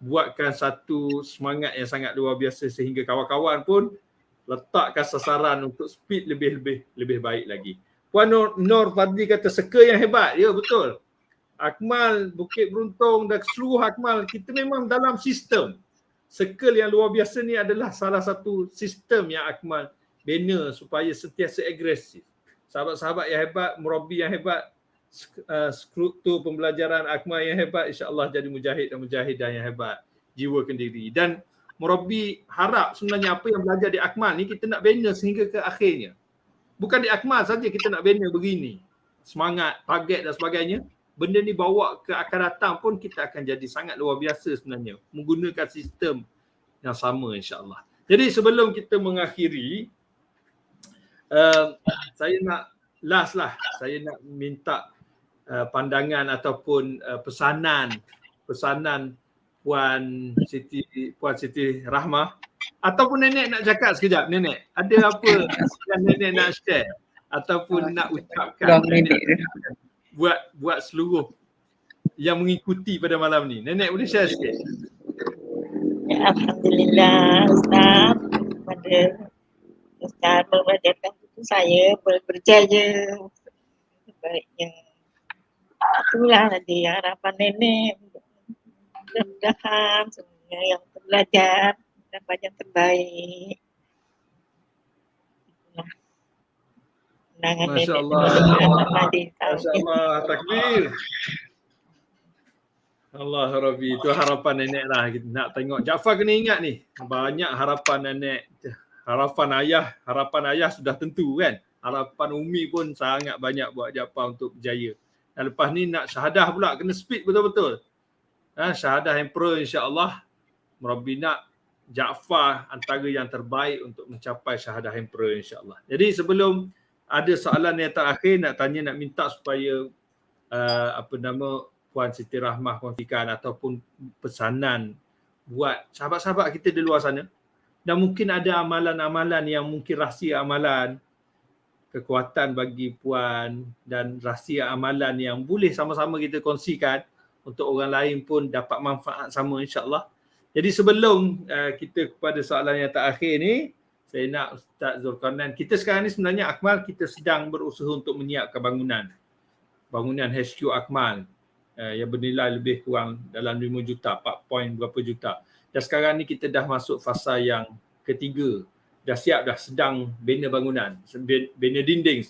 buatkan satu semangat yang sangat luar biasa sehingga kawan-kawan pun letakkan sasaran untuk speed lebih baik lagi. Puan Nur Fadli kata seka yang hebat. Ya, betul. Akmal Bukit Beruntung dan seluruh Akmal, kita memang dalam sistem. Circle yang luar biasa ni adalah salah satu sistem yang Akmal bina supaya sentiasa agresif. Sahabat-sahabat yang hebat, murabi yang hebat, struktur pembelajaran Akmal yang hebat, insya-Allah jadi mujahid dan mujahidah yang hebat, jiwa kendiri. Dan murabi harap sebenarnya apa yang belajar di Akmal ni kita nak bina sehingga ke akhirnya. Bukan di Akmal saja kita nak bina begini. Semangat, target dan sebagainya. Benda ni bawa ke akan datang pun kita akan jadi sangat luar biasa sebenarnya. Menggunakan sistem yang sama insya-Allah. Jadi sebelum kita mengakhiri, saya nak last lah. Saya nak minta pandangan ataupun pesanan Puan Siti Rahmah ataupun nenek nak cakap sekejap. Nenek, ada apa yang nenek nak share ataupun nak ucapkan buat seluruh yang mengikuti pada malam ni? Nenek boleh share sikit? Ya, alhamdulillah Ustaz, pada Ustaz membacakan buku saya berjaya sebaiknya. Itulah nanti harapan nenek, mudah-mudahan semua yang belajar dapat yang terbaik. Masya Allah. Masya Allah. Takbir. Allah Rabbi, itu harapan nenek lah. Kita nak tengok. Jaafar kena ingat ni, banyak harapan nenek, harapan ayah sudah tentu kan. Harapan Umi pun sangat banyak buat Jaafar untuk berjaya. Dan lepas ni nak syahadah pula, kena speed betul-betul. Syahadah Emperor insya-Allah. Rabbi nak Jaafar antara yang terbaik untuk mencapai syahadah Emperor insya-Allah. Jadi sebelum ada soalan yang terakhir, nak minta supaya Puan Siti Rahmah kongsikan ataupun pesanan buat sahabat-sahabat kita di luar sana. Dan mungkin ada amalan-amalan yang mungkin rahsia amalan, kekuatan bagi Puan dan rahsia amalan yang boleh sama-sama kita kongsikan untuk orang lain pun dapat manfaat sama insya-Allah. Jadi sebelum kita kepada soalan yang terakhir ni, saya nak Ustaz Zulkarnain, kita sekarang ni sebenarnya Akmal kita sedang berusaha untuk menyiapkan bangunan HQ Akmal yang bernilai lebih kurang dalam 5 juta, 4 point berapa juta. Dan sekarang ni kita dah masuk fasa yang ketiga. Dah siap, dah sedang bina bangunan, bina dinding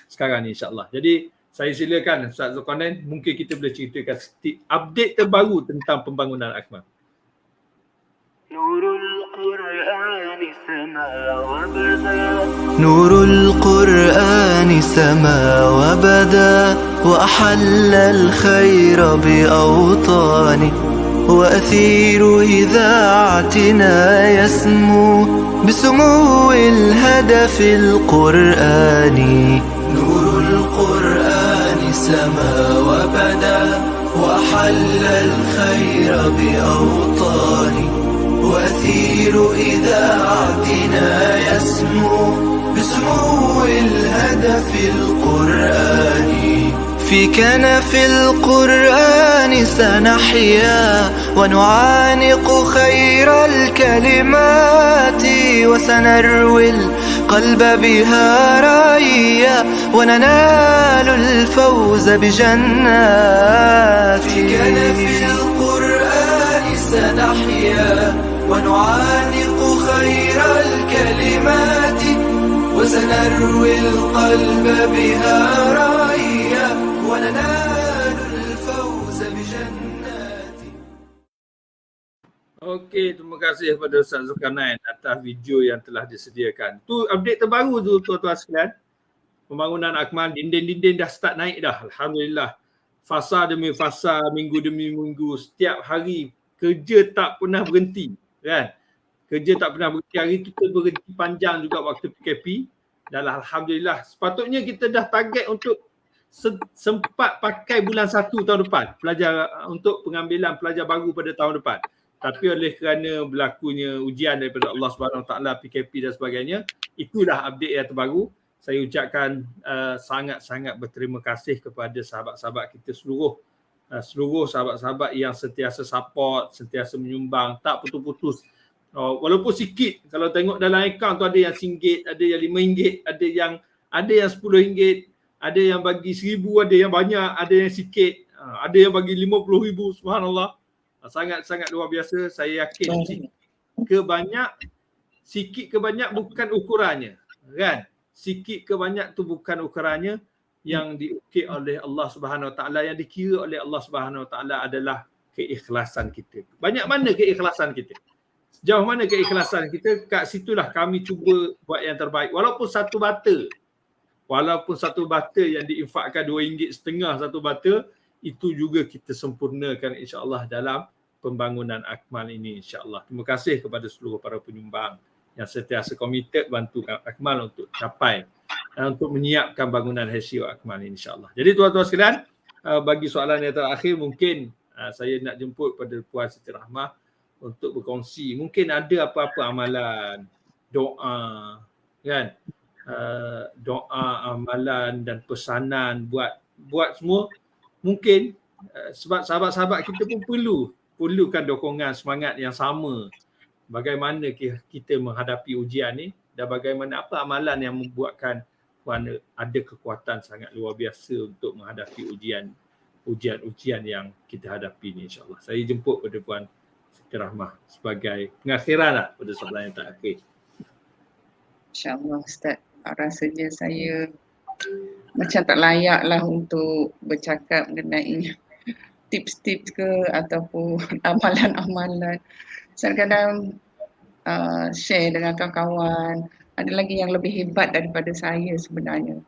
sekarang ni insya-Allah. Jadi saya silakan Ustaz Zulkarnain, mungkin kita boleh ceritakan update terbaru tentang pembangunan Akmal. نور القرآن سما وبدا وأحل الخير بأوطانه وأثير إذاعتنا يسمو بسمو الهدف القرآني نور القرآن سما وبدا وأحل الخير بأوطانه وأثير إذاعتنا يسمو بسمو الهدف القرآني في كنف القرآن سنحيا ونعانق خير الكلمات وسنروي القلب بها رايا وننال الفوز بجنات في كنف القرآن سنحيا ونعانق خير الكلمات وسنروي القلب بها رايا وننال الفوز بجنات. Okey, terima kasih kepada Ustaz Zulkarnain atas video yang telah disediakan. Tu update terbaru tu tuan-tuan sekalian. Pembangunan Akmal, dinding-dinding dah start naik dah. Alhamdulillah. Fasa demi fasa, minggu demi minggu, setiap hari kerja tak pernah berhenti, kan? Kerja tak pernah berhenti. Hari kita berhenti panjang juga waktu PKP. Dan alhamdulillah, sepatutnya kita dah target untuk sempat pakai bulan 1 tahun depan pelajar untuk pengambilan pelajar baru pada tahun depan. Tapi oleh kerana berlakunya ujian daripada Allah Subhanahu Taala, PKP dan sebagainya, itulah update yang terbaru. Saya ucapkan sangat-sangat berterima kasih kepada sahabat-sahabat kita seluruh sahabat-sahabat yang sentiasa support, sentiasa menyumbang, tak putus-putus. Walaupun sikit, kalau tengok dalam akaun tu ada yang RM1, ada yang RM5, ada yang RM10, ada yang bagi RM1,000, ada yang banyak, ada yang sikit, ada yang bagi RM50,000, subhanallah. Sangat-sangat luar biasa. Saya yakin sikit ke banyak bukan ukurannya, kan? Sikit ke banyak tu bukan ukurannya. Yang diukir oleh Allah Subhanahu Wa Taala, yang dikira oleh Allah Subhanahu Wa Taala adalah keikhlasan kita. Banyak mana keikhlasan kita? Sejauh mana keikhlasan kita? Kat situlah kami cuba buat yang terbaik. Walaupun satu bata yang diinfakkan RM2.50 satu bata, itu juga kita sempurnakan insya-Allah dalam pembangunan Akmal ini insya-Allah. Terima kasih kepada seluruh para penyumbang yang sentiasa komited bantu Akmal untuk capai dan untuk menyiapkan bangunan HQ Akmal ini insya-Allah. Jadi tuan-tuan sekalian, bagi soalan yang terakhir mungkin saya nak jemput pada Puan Siti Rahmah untuk berkongsi. Mungkin ada apa-apa amalan, doa, kan? Doa, amalan dan pesanan buat semua. Mungkin sebab sahabat-sahabat kita pun perlukan dokongan semangat yang sama. Bagaimana kita menghadapi ujian ni dan bagaimana apa amalan yang membuatkan Puan ada kekuatan sangat luar biasa untuk menghadapi ujian yang kita hadapi ni insya-Allah. Saya jemput pada Puan Siti Rahmah sebagai pengakhiran lah pada soalan yang terakhir. InsyaAllah Ustaz, rasanya saya macam tak layak lah untuk bercakap mengenai tips-tips ke ataupun amalan-amalan. Saya kadang share dengan kawan-kawan. Ada lagi yang lebih hebat daripada saya sebenarnya.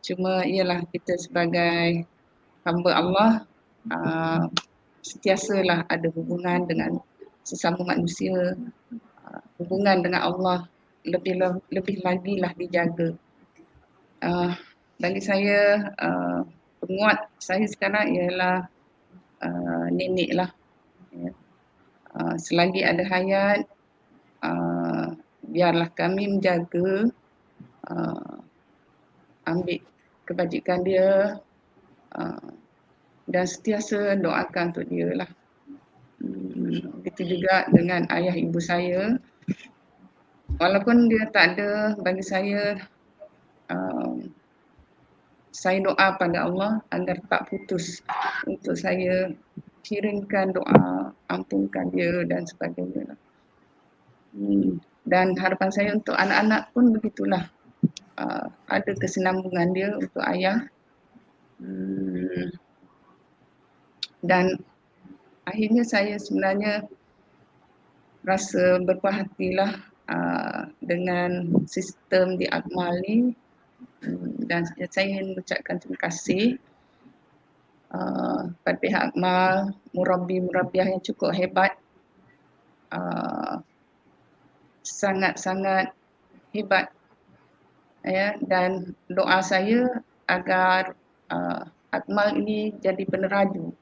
Cuma ialah kita sebagai hamba Allah sentiasalah ada hubungan dengan sesama manusia. Hubungan dengan Allah lebih lagi lah dijaga. Bagi saya penguat saya sekarang ialah nenek lah. Ya. Selagi ada hayat, biarlah kami menjaga, ambil kebajikan dia dan sentiasa doakan untuk dia lah. Begitu juga dengan ayah ibu saya. Walaupun dia tak ada, bagi saya doa pada Allah agar tak putus untuk saya kirimkan doa, ampunkan dia dan sebagainya. Dan harapan saya untuk anak-anak pun begitulah. Ada kesinambungan dia untuk ayah. Dan akhirnya saya sebenarnya rasa berpuas hatilah dengan sistem di Akmal ni. Dan saya ingin mengucapkan terima kasih pada pihak Akmal, murabbi-murabbiah yang cukup hebat, sangat-sangat hebat, ya. Dan doa saya agar Akmal ini jadi peneraju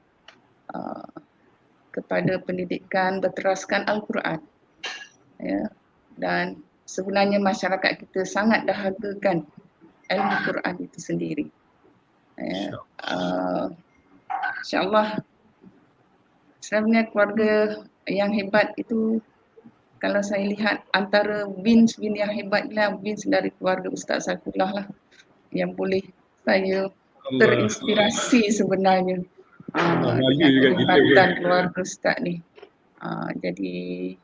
kepada pendidikan berteraskan Al-Quran, ya. Dan sebenarnya masyarakat kita sangat dahagakan ilmu Quran itu sendiri. Ya. InsyaAllah sebenarnya keluarga yang hebat itu, kalau saya lihat antara wins yang hebat lah, wins dari keluarga Ustaz Saifulah lah yang boleh saya terinspirasi sebenarnya dengan kehebatan keluarga Ustaz ni. Jadi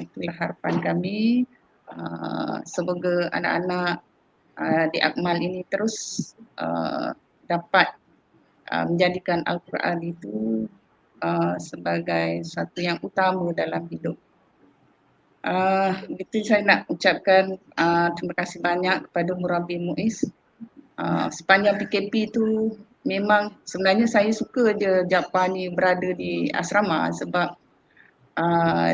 itulah harapan kami. Semoga anak-anak di Akmal ini terus dapat menjadikan Al-Quran itu sebagai satu yang utama dalam hidup. Begitu saya nak ucapkan terima kasih banyak kepada Murabbi Muiz. Sepanjang PKP itu memang sebenarnya saya suka je Japar ni berada di asrama sebab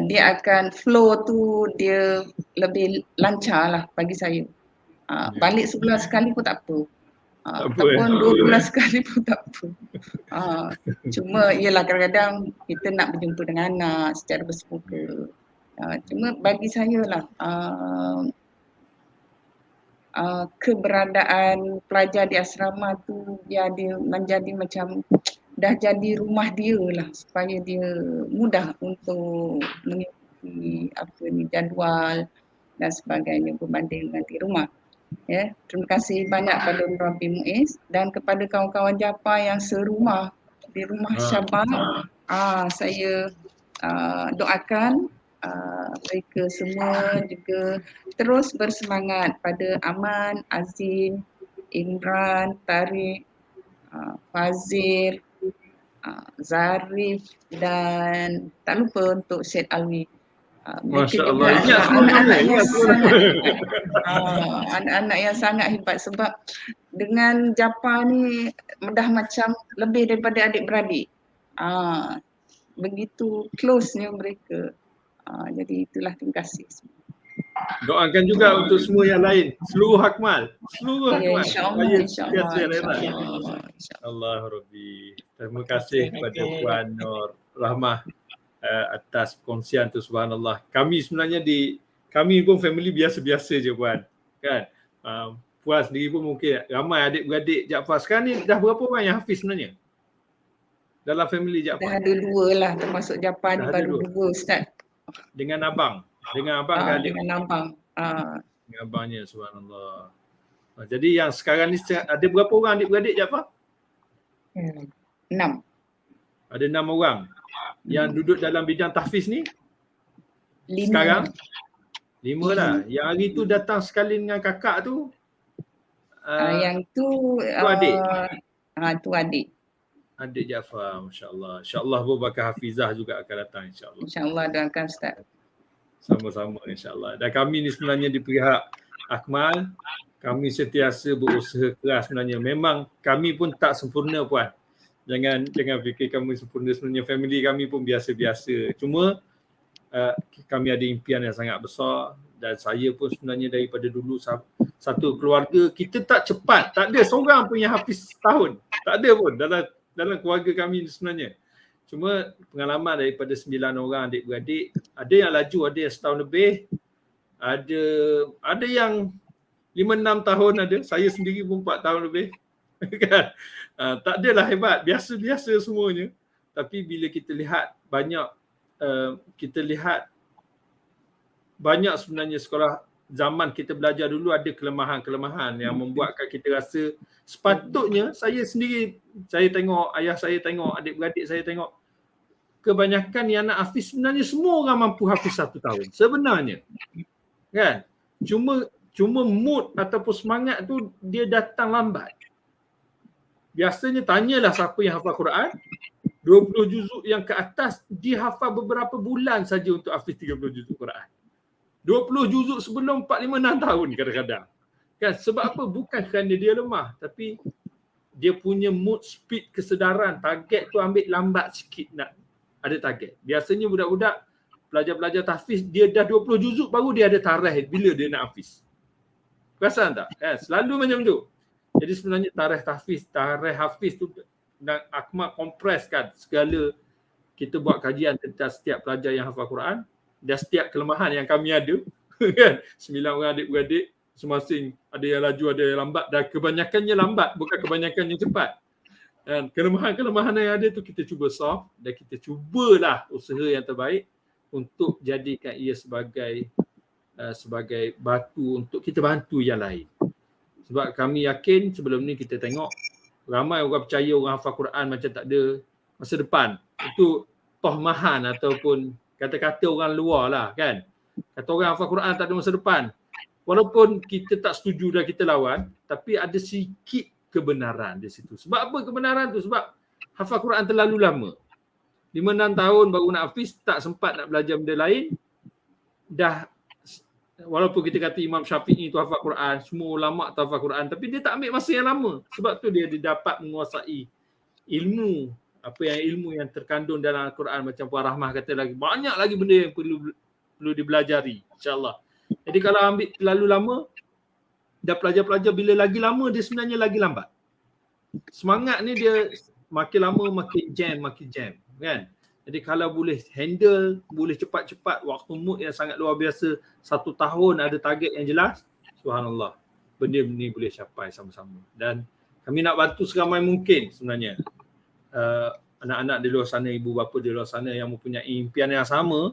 dia akan flow tu dia lebih lancar lah bagi saya. Balik sebulan sekali pun tak apa. Ataupun 2 bulan sekali pun tak apa. Cuma ialah kadang-kadang kita nak berjumpa dengan anak secara bersemuka. Cuma bagi saya lah keberadaan pelajar di asrama tu dia menjadi macam dah jadi rumah dia lah, supaya dia mudah untuk mengikuti jadual dan sebagainya berbanding dengan di rumah. Ya, terima kasih banyak pada Murabbi Muiz dan kepada kawan-kawan Japar yang serumah di rumah Syabab. Saya doakan mereka semua juga terus bersemangat pada Aman, Azim, Imran, Tariq, Fazil, Zarif dan tak lupa untuk Syed Alwi. Mereka juga anak-anak yang sangat hebat sebab dengan Japar ni dah macam lebih daripada adik-beradik. Begitu close-nya mereka. Jadi itulah, terima kasih. Doakan juga untuk semua yang lain, seluruh Akmal. InsyaAllah. Allah Rabbi. Terima kasih kepada Puan Nur Rahmah atas perkongsian tu, subhanallah. Kami sebenarnya kami pun family biasa-biasa je Puan, kan. Puan sendiri pun mungkin ramai adik-beradik Jaafar. Sekarang ni dah berapa orang yang hafiz sebenarnya dalam family Jaafar? Dah ada 2 lah, termasuk Jaafar ni baru 2 Ustaz. Dengan abang kan adik? Dengan abang. Dengan abangnya, subhanallah. Jadi yang sekarang ni ada berapa orang adik-beradik Jaafar? 6. Ada 6 orang. Yang duduk dalam bidang tahfiz ni? 5. Sekarang? 5 lah. Yang hari tu datang sekali dengan kakak tu? Yang tu adik? Tu adik. adik Jaafar, masya-Allah. Insya-Allah Abu Bakar Hafizah juga akan datang insya-Allah. InsyaAllah doakan Ustaz. Sama-sama insya-Allah. Dan kami ni sebenarnya di pihak Akmal, kami sentiasa berusaha keras sebenarnya. Memang kami pun tak sempurna puan. Jangan fikir kami sempurna, sebenarnya family kami pun biasa-biasa. Cuma kami ada impian yang sangat besar dan saya pun sebenarnya daripada dulu satu keluarga kita tak cepat, tak ada seorang pun yang hafiz tahun. Tak ada pun dalam keluarga kami sebenarnya. Cuma pengalaman daripada 9 orang adik-beradik, ada yang laju, ada yang setahun lebih, ada yang 5-6 tahun ada, saya sendiri pun 4 tahun lebih. Kan? Tak adalah hebat, biasa-biasa semuanya. Tapi bila kita lihat banyak sebenarnya sekolah zaman kita belajar dulu ada kelemahan-kelemahan yang membuatkan kita rasa sepatutnya saya sendiri, saya tengok, ayah saya tengok, adik-beradik saya tengok, kebanyakan yang nak hafiz sebenarnya semua orang mampu hafiz 1 tahun sebenarnya. Kan? Cuma mood ataupun semangat tu dia datang lambat. Biasanya tanyalah siapa yang hafal Quran, 20 juzuk yang ke atas dia hafal beberapa bulan saja untuk hafiz 30 juzuk Quran. 20 juzuk sebelum 4-5-6 tahun kadang-kadang. Kan? Sebab apa? Bukan kerana dia lemah, tapi dia punya mood, speed, kesedaran, target tu ambil lambat sikit nak ada target. Biasanya budak-budak pelajar-pelajar tahfiz dia dah 20 juzuk baru dia ada tarikh bila dia nak hafiz. Perasan tak? Selalu macam tu. Jadi sebenarnya tarikh hafiz tu dan Akmal kompreskan segala, kita buat kajian tentang setiap pelajar yang hafal Quran dan setiap kelemahan yang kami ada. Kan? 9 orang adik-beradik, masing-masing ada yang laju, ada yang lambat, dan kebanyakannya lambat, bukan kebanyakannya cepat. Dan kelemahan-kelemahan yang ada tu kita cuba solve dan kita cubalah usaha yang terbaik untuk jadikan ia sebagai batu untuk kita bantu yang lain. Sebab kami yakin sebelum ni kita tengok ramai orang percaya orang hafal Quran macam tak ada masa depan. Itu tohmahan ataupun kata-kata orang luar lah kan. Kata orang hafal Quran tak ada masa depan. Walaupun kita tak setuju dan kita lawan, tapi ada sikit kebenaran di situ. Sebab apa kebenaran tu? Sebab hafal Quran terlalu lama. 5-6 tahun baru nak hafiz, tak sempat nak belajar benda lain. Dah, walaupun kita kata Imam Syafi'i tu hafal Quran, semua ulama tu hafal Quran, tapi dia tak ambil masa yang lama. Sebab tu dia dapat menguasai ilmu, ilmu yang terkandung dalam Al-Quran. Macam Puan Rahmah kata lagi, banyak lagi benda yang perlu dibelajari, insyaAllah. Jadi kalau ambil terlalu lama, dah pelajar-pelajar bila lagi lama dia sebenarnya lagi lambat. Semangat ni dia makin lama makin jam kan. Jadi kalau boleh handle, boleh cepat-cepat, waktu mood yang sangat luar biasa, 1 tahun ada target yang jelas, subhanallah, benda ni boleh capai sama-sama. Dan kami nak bantu seramai mungkin sebenarnya. Anak-anak di luar sana, ibu bapa di luar sana yang mempunyai impian yang sama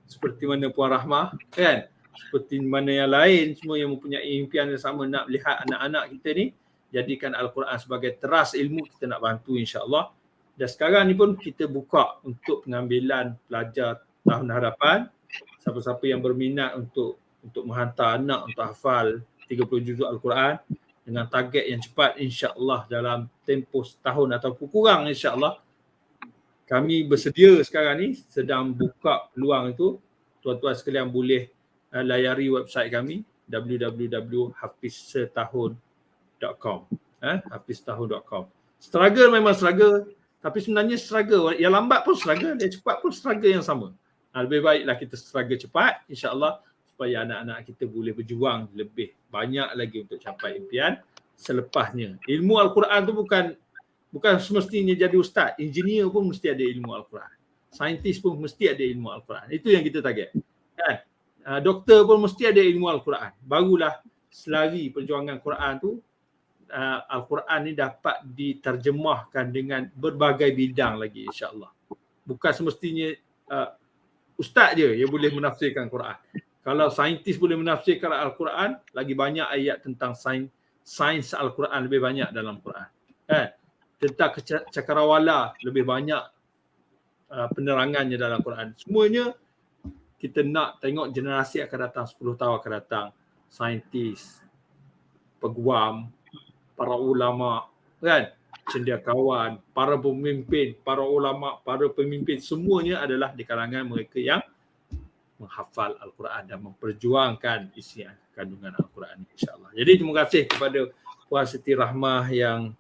seperti mana Puan Rahmah kan, seperti mana yang lain semua yang mempunyai impian yang sama nak lihat anak-anak kita ni jadikan Al-Quran sebagai teras ilmu, kita nak bantu insya-Allah. Dan sekarang ni pun kita buka untuk pengambilan pelajar tahun harapan. Siapa-siapa yang berminat untuk menghantar anak untuk hafal 30 juzuk Al-Quran dengan target yang cepat, insya-Allah dalam tempoh setahun ataupun kurang, insya-Allah. Kami bersedia sekarang ni sedang buka peluang itu. Tuan-tuan sekalian boleh layari website kami www.hafizsetahun.com. hafizsetahun.com. Struggle memang struggle, tapi sebenarnya struggle yang lambat pun struggle, yang cepat pun struggle yang sama. Lebih baiklah kita struggle cepat, insya-Allah, supaya anak-anak kita boleh berjuang lebih banyak lagi untuk capai impian selepasnya. Ilmu Al-Quran tu bukan semestinya jadi ustaz, engineer pun mesti ada ilmu Al-Quran. Saintis pun mesti ada ilmu Al-Quran. Itu yang kita target. Kan? Doktor pun mesti ada ilmu Al-Quran. Barulah selari perjuangan Quran tu, Al-Quran ni dapat diterjemahkan dengan berbagai bidang lagi, insya-Allah. Bukan semestinya ustaz je yang boleh menafsirkan Quran. Kalau saintis boleh menafsirkan Al-Quran, lagi banyak ayat tentang sains Al-Quran lebih banyak dalam Quran. Kan? Tentang cakrawala lebih banyak penerangannya dalam Quran. Semuanya kita nak tengok generasi akan datang, 10 tahun akan datang, saintis, peguam, para ulama, kan? cendekiawan, para pemimpin, para ulama, para pemimpin, semuanya adalah di kalangan mereka yang menghafal Al-Quran dan memperjuangkan isi kandungan Al-Quran, insya-Allah. Jadi terima kasih kepada Puan Siti Rahmah yang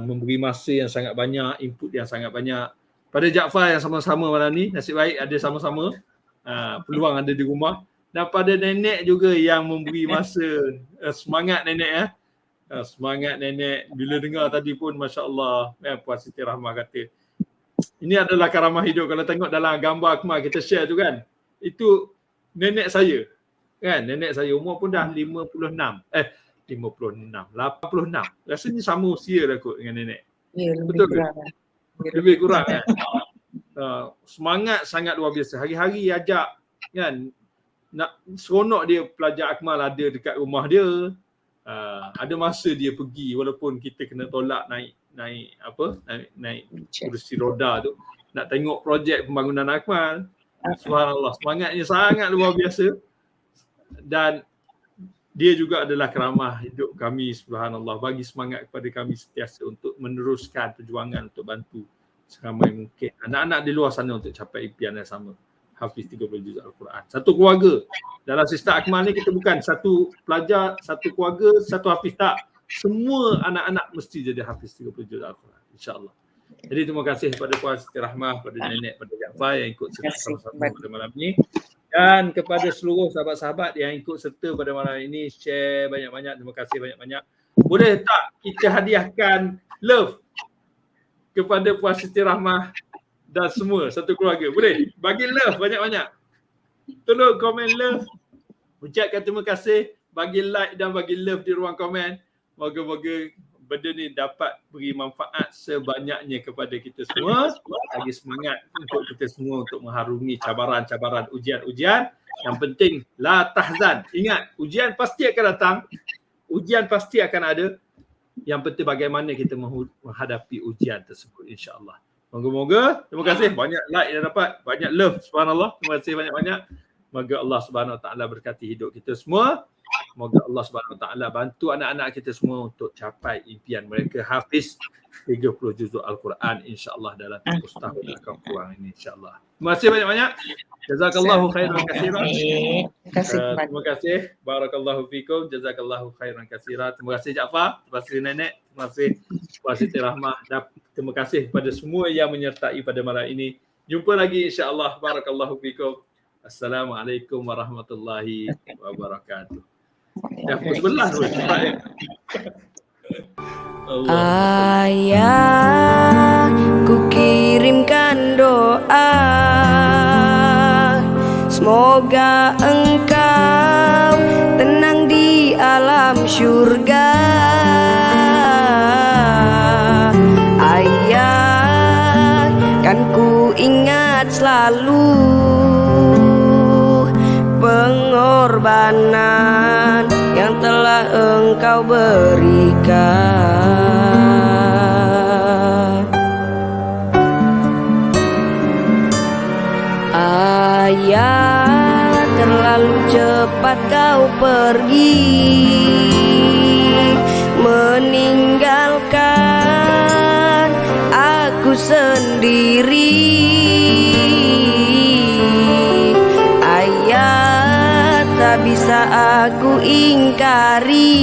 memberi masa yang sangat banyak, input yang sangat banyak. Pada Jaafar yang sama-sama malam ni, nasib baik ada sama-sama, peluang ada di rumah. Dan pada nenek juga yang memberi masa, semangat nenek ya. Semangat nenek, bila dengar tadi pun Masya-Allah, Puan Siti Rahmah kata, ini adalah karamah hidup. Kalau tengok dalam gambar Akmal kita share tu kan, itu nenek saya. Kan, nenek saya umur pun dah 56. 86. Rasanya sama usia dah kot dengan nenek. Ya, betul ke? Lebih kurang kan? Semangat sangat luar biasa. Hari-hari ajak kan, nak seronok dia pelajar Akmal ada dekat rumah dia. Ada masa dia pergi walaupun kita kena tolak naik kursi roda tu, nak tengok projek pembangunan Akmal. Subhanallah, semangatnya sangat luar biasa. Dan dia juga adalah karamah hidup kami, subhanallah, bagi semangat kepada kami sentiasa untuk meneruskan perjuangan untuk bantu seramai mungkin anak-anak di luar sana untuk capai impian yang sama, hafiz 30 juz Al-Quran. Satu keluarga. Dalam sistem Akmal ni kita bukan satu pelajar, satu keluarga, satu hafiz, tak. Semua anak-anak mesti jadi hafiz 30 juz Al-Quran, insya-Allah. Jadi terima kasih kepada Puan Siti Rahmah, kepada nenek, kepada Jaafar yang ikut serta sama-sama pada malam ni. Dan kepada seluruh sahabat-sahabat yang ikut serta pada malam ini, share banyak-banyak, terima kasih banyak-banyak. Boleh tak kita hadiahkan love kepada Puan Siti Rahmah dan semua satu keluarga? Boleh? Bagi love banyak-banyak. Tolong komen love. Ucapkan terima kasih, bagi like dan bagi love di ruang komen. Moga-moga benda ni dapat beri manfaat sebanyaknya kepada kita semua. Bagi semangat untuk kita semua untuk mengharungi cabaran-cabaran, ujian-ujian. Yang penting, la tahzan. Ingat, ujian pasti akan datang. Ujian pasti akan ada. Yang penting bagaimana kita menghadapi ujian tersebut, insya-Allah. Moga-moga, terima kasih. Banyak like yang dapat, banyak love, subhanallah. Terima kasih banyak-banyak. Moga Allah Subhanahu Wa Taala berkati hidup kita semua. Moga Allah Subhanahu Wa Taala bantu anak-anak kita semua untuk capai impian mereka hafiz 30 juzuk Al-Quran, insya-Allah dalam tempoh setahun yang akan kurang ini, insya-Allah. Terima kasih banyak-banyak. Jazakallahu khairan katsiran. Terima kasih. Barakallahu fikum. Jazakallahu khairan katsiran. Terima kasih Jaafar, terima kasih nenek, terima kasih Puan Siti Rahmah, dan terima kasih kepada semua yang menyertai pada malam ini. Jumpa lagi insya-Allah. Barakallahu fikum. Assalamualaikum warahmatullahi wabarakatuh. Dah pukul 11 tu. Ayah, ku kirimkan doa, semoga engkau tenang di alam syurga. Ayah, kan ku ingat selalu pengorbanan yang telah engkau berikan. Ayah, terlalu cepat kau pergi, meninggalkan aku sendiri. Ayah, tak bisa aku ingkari.